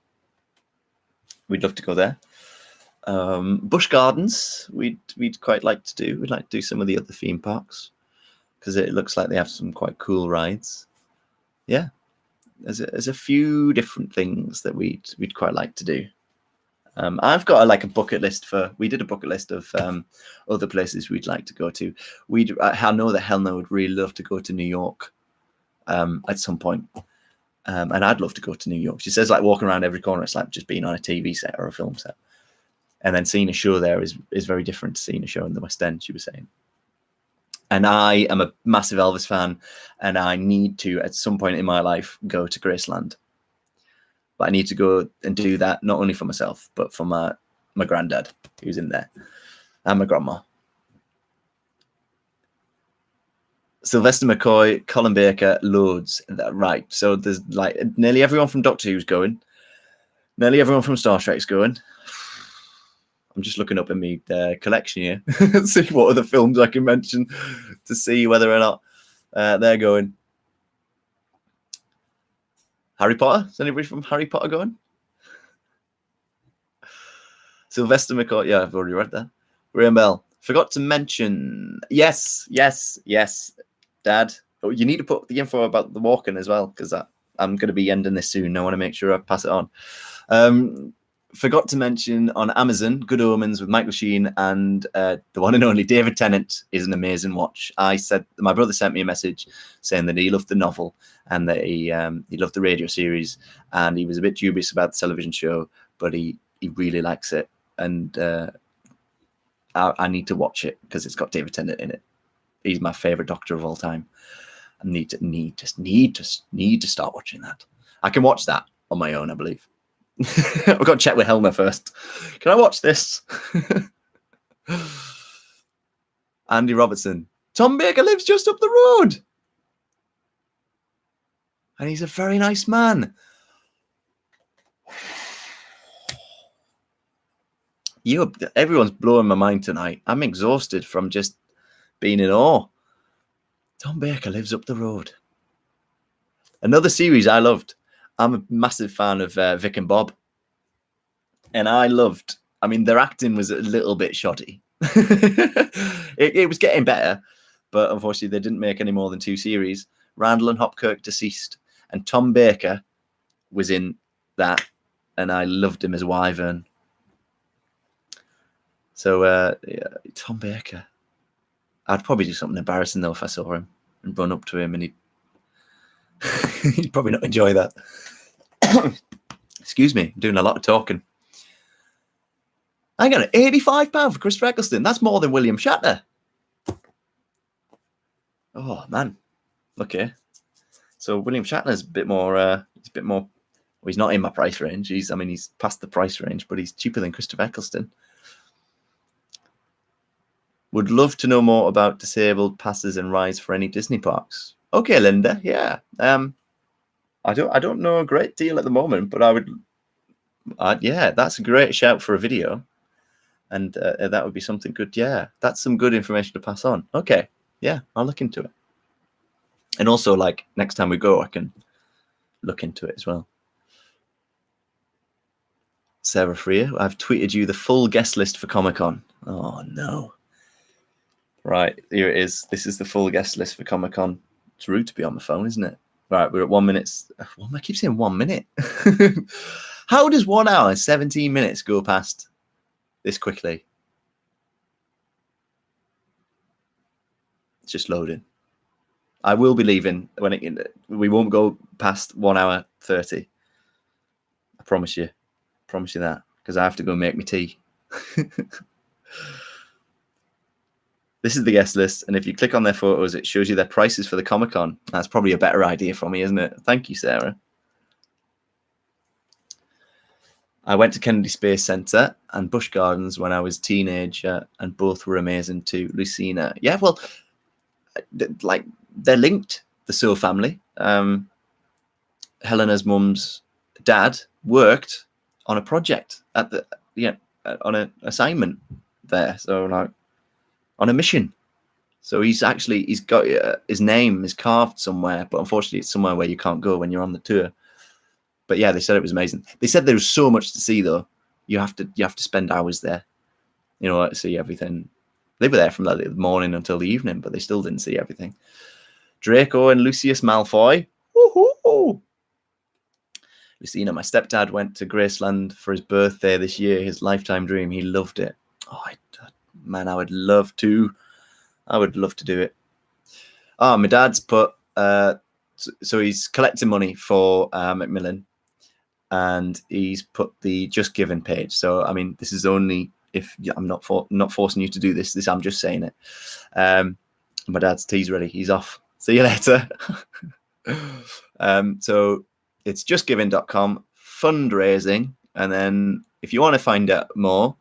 We'd love to go there. Busch Gardens, we'd quite like to do. We'd like to do some of the other theme parks because it looks like they have some quite cool rides. Yeah, there's a few different things that we'd quite like to do. I've got a bucket list we did a bucket list of other places we'd like to go to. I know that Helena would really love to go to New York at some point. And I'd love to go to New York. She says like walking around every corner, it's like just being on a TV set or a film set. And then seeing a show there is very different to seeing a show in the West End, she was saying. And I am a massive Elvis fan, and I need to, at some point in my life, go to Graceland. But I need to go and do that not only for myself, but for my granddad, who's in there, and my grandma. Sylvester McCoy, Colin Baker, loads. Right. So there's like nearly everyone from Doctor Who's going. Nearly everyone from Star Trek's going. I'm just looking up in my collection here, see what other films I can mention to see whether or not they're going. Harry Potter? Is anybody from Harry Potter going? Sylvester McCoy. Yeah, I've already read that. Graham Bell. Forgot to mention. Yes. Dad. Oh, you need to put the info about the walking as well, because I'm going to be ending this soon. I want to make sure I pass it on. Forgot to mention on Amazon, Good Omens with Michael Sheen and the one and only David Tennant is an amazing watch. My brother sent me a message saying that he loved the novel and that he loved the radio series, and he was a bit dubious about the television show, but he really likes it, and I need to watch it because it's got David Tennant in it. He's my favorite Doctor of all time. I need to start watching that. I can watch that on my own, I believe. I've got to check with Helena first. Can I watch this? Andy Robertson. Tom Baker lives just up the road. And he's a very nice man. Everyone's blowing my mind tonight. I'm exhausted from just being in awe. Tom Baker lives up the road. Another series I loved. I'm a massive fan of Vic and Bob. And their acting was a little bit shoddy. It was getting better, but unfortunately they didn't make any more than 2 series. Randall and Hopkirk deceased, and Tom Baker was in that, and I loved him as Wyvern. So Tom Baker. I'd probably do something embarrassing though if I saw him and run up to him, and he'd probably not enjoy that. Excuse me, I'm doing a lot of talking. I got an £85 for Christopher Eccleston. That's more than William Shatner. Oh man. Okay. So William Shatner's a bit more. Well, he's not in my price range. He's past the price range, but he's cheaper than Christopher Eccleston. Would love to know more about disabled passes and rides for any Disney parks. Okay, Linda. Yeah. I don't know a great deal at the moment, but I would. Yeah, that's a great shout for a video, and that would be something good. Yeah, that's some good information to pass on. Okay. Yeah, I'll look into it. And also, like, next time we go, I can look into it as well. Sarah Freer, I've tweeted you the full guest list for Comic-Con. Oh, no. Right, here it is. This is the full guest list for Comic-Con. It's rude to be on the phone, isn't it? Right, we're at 1 minute. I keep saying 1 minute. How does 1 hour and 17 minutes go past this quickly? It's just loading. I will be leaving we won't go past 1 hour 30. I promise you. Promise you that, because I have to go make me tea. This is the guest list, and if you click on their photos, it shows you their prices for the Comic-Con. That's probably a better idea for me, isn't it? Thank you, Sarah. I went to Kennedy Space Center and Busch Gardens when I was a teenager, and both were amazing too. Lucina. Yeah, well, like, they're linked, the So family. Helena's mum's dad worked on a project on an assignment there. So, like, on a mission. So he's got his name is carved somewhere, but unfortunately it's somewhere where you can't go when you're on the tour. But yeah, they said it was amazing. They said there was so much to see though. You have to spend hours there, to see everything. They were there from the morning until the evening, but they still didn't see everything. Draco and Lucius Malfoy. Woohoo! Lucina, my stepdad went to Graceland for his birthday this year. His lifetime dream. He loved it. Oh, man, I would love to. I would love to do it. Oh, my dad's put. So he's collecting money for Macmillan, and he's put the Just Giving page. So I mean, this is only if I'm not forcing you to do this. I'm just saying it. My dad's tea's ready. He's off. See you later. So it's justgiving.com fundraising, and then if you want to find out more.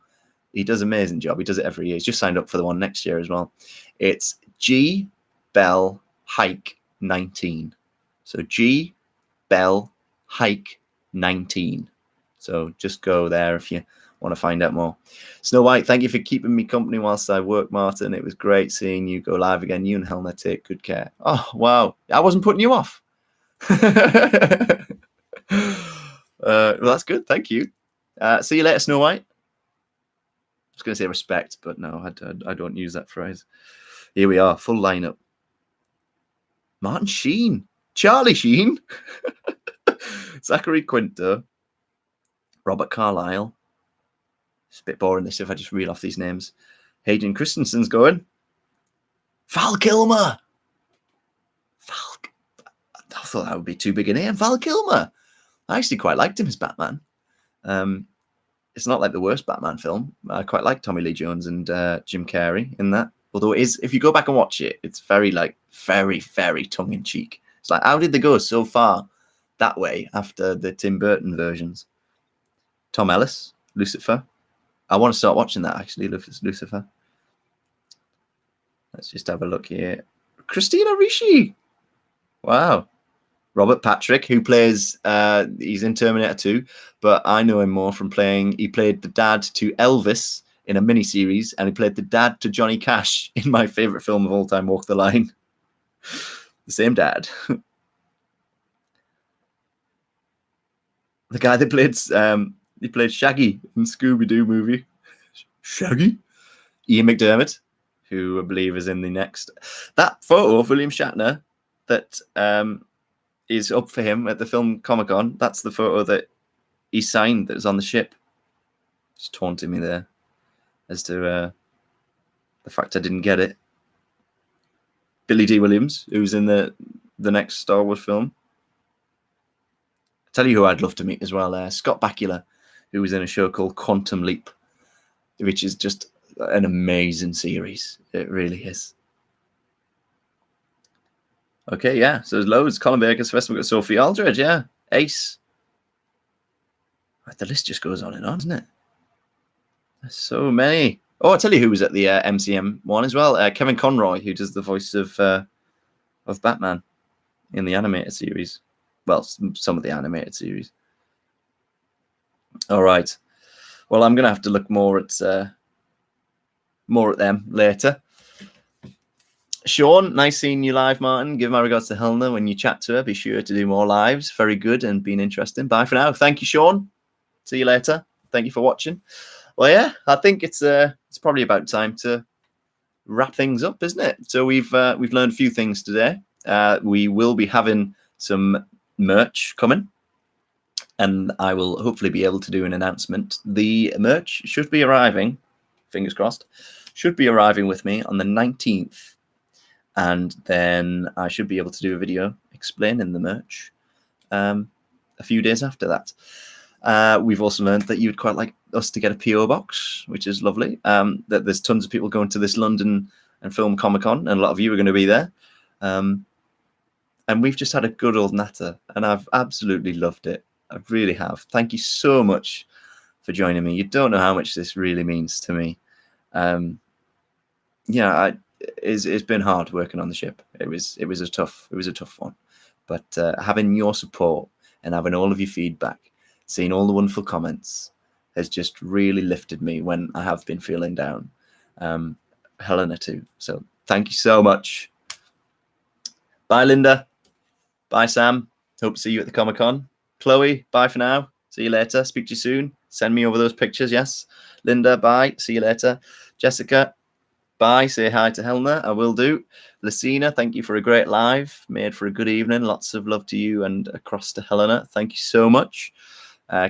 He does an amazing job. He does it every year. He's just signed up for the one next year as well. It's G Bell Hike 19. So G Bell Hike 19. So just go there if you want to find out more. Snow White, thank you for keeping me company whilst I work, Martyn. It was great seeing you go live again. You and Helena take good care. Oh, wow. I wasn't putting you off. Well, that's good. Thank you. See you later, Snow White. I was going to say respect, but no, I don't use that phrase. Here we are, full lineup. Martin Sheen, Charlie Sheen, Zachary Quinto, Robert Carlyle. It's a bit boring this if I just read off these names. Hayden Christensen's going. Val Kilmer. I thought that would be too big a name. Val Kilmer. I actually quite liked him as Batman. It's not like the worst Batman film. I quite like Tommy Lee Jones and Jim Carrey in that. Although it is, if you go back and watch it, it's very, very tongue-in-cheek. It's like, how did they go so far that way after the Tim Burton versions? Tom Ellis, Lucifer. I want to start watching that, actually, Lucifer. Let's just have a look here. Christina Ricci. Wow. Robert Patrick, who plays, he's in Terminator 2, but I know him more from he played the dad to Elvis in a miniseries, and he played the dad to Johnny Cash in my favourite film of all time, Walk the Line. The same dad. The guy that played Shaggy in Scooby-Doo movie. Shaggy? Ian McDermott, who I believe is in the next. That photo of William Shatner that is up for him at the film Comic-Con. That's the photo that he signed that was on the ship. Just taunting me there as to the fact I didn't get it. Billy D. Williams, who's in the next Star Wars film. I'll tell you who I'd love to meet as well. Scott Bakula, who was in a show called Quantum Leap, which is just an amazing series. It really is. Okay, yeah. So there's loads. Colin Baker, Sylvester McCoy, Sophie Aldred, yeah. Ace. Right, the list just goes on and on, doesn't it? There's so many. Oh, I'll tell you who was at the MCM one as well. Kevin Conroy, who does the voice of Batman in the animated series. Well, some of the animated series. All right. Well, I'm going to have to look more at them later. Sean, nice seeing you live, Martyn. Give my regards to Helena when you chat to her. Be sure to do more lives. Very good and been interesting. Bye for now. Thank you, Sean. See you later. Thank you for watching. Well, yeah, I think it's probably about time to wrap things up, isn't it? So we've learned a few things today. We will be having some merch coming, and I will hopefully be able to do an announcement. The merch should be arriving, fingers crossed, should be arriving with me on the 19th. And then I should be able to do a video explaining the merch a few days after that. We've also learned that you'd quite like us to get a PO box, which is lovely. That there's tons of people going to this London and Film Comic-Con, and a lot of you are going to be there. And we've just had a good old natter, and I've absolutely loved it. I really have. Thank you so much for joining me. You don't know how much this really means to me. It's been hard working on the ship. It was a tough one, but having your support and having all of your feedback, seeing all the wonderful comments, has just really lifted me when I have been feeling down. Helena too. So thank you so much. Bye, Linda. Bye, Sam. Hope to see you at the Comic-Con. Chloe, bye for now. See you later. Speak to you soon. Send me over those pictures. Yes. Linda, bye. See you later. Jessica, bye. Say hi to Helena. I will do. Lucina, thank you for a great live. Made for a good evening. Lots of love to you and across to Helena. Thank you so much.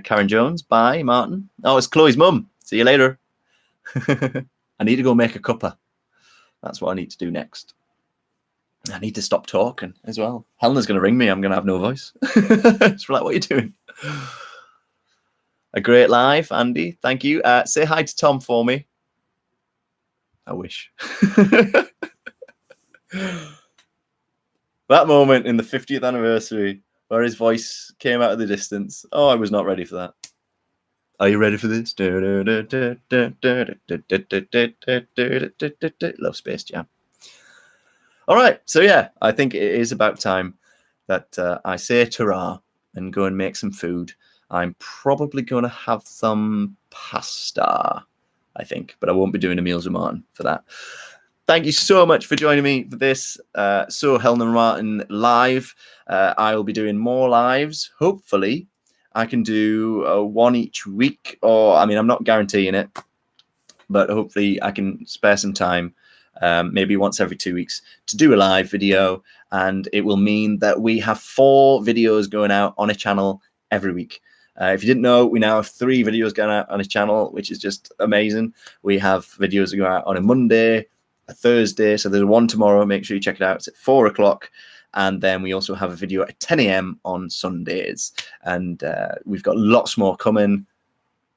Karen Jones, bye. Martyn. Oh, it's Chloe's mum. See you later. I need to go make a cuppa. That's what I need to do next. I need to stop talking as well. Helena's going to ring me. I'm going to have no voice. It's like, what are you doing? A great live, Andy. Thank you. Say hi to Tom for me. I wish. That moment in the 50th anniversary where his voice came out of the distance. Oh, I was not ready for that. Are you ready for this? Love Space Jam. All right. So, yeah, I think it is about time that I say ta-ra and go and make some food. I'm probably going to have some pasta, I think, but I won't be doing a meals with Martyn for that. Thank you so much for joining me for this So Helena and Martyn live. I will be doing more lives. Hopefully, I can do one each week, or I mean, I'm not guaranteeing it, but hopefully I can spare some time, maybe once every 2 weeks, to do a live video, and it will mean that we have 4 videos going out on a channel every week. If you didn't know, we now have 3 videos going out on a channel, which is just amazing. We have videos that go out on a Monday, a Thursday, so there's one tomorrow. Make sure you check it out. It's at 4 o'clock. And then we also have a video at 10 a.m. on Sundays. And we've got lots more coming.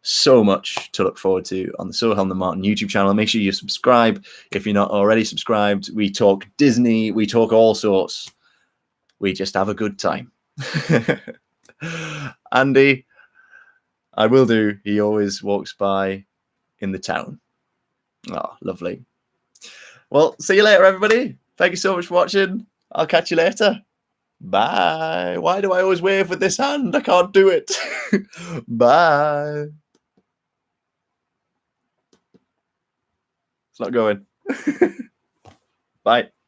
So much to look forward to on the So Helena Martyn YouTube channel. Make sure you subscribe if you're not already subscribed. We talk Disney, we talk all sorts. We just have a good time. Andy, I will do. He always walks by in the town. Oh, lovely. Well, see you later, everybody. Thank you so much for watching. I'll catch you later. Bye. Why do I always wave with this hand? I can't do it. Bye. It's not going. Bye.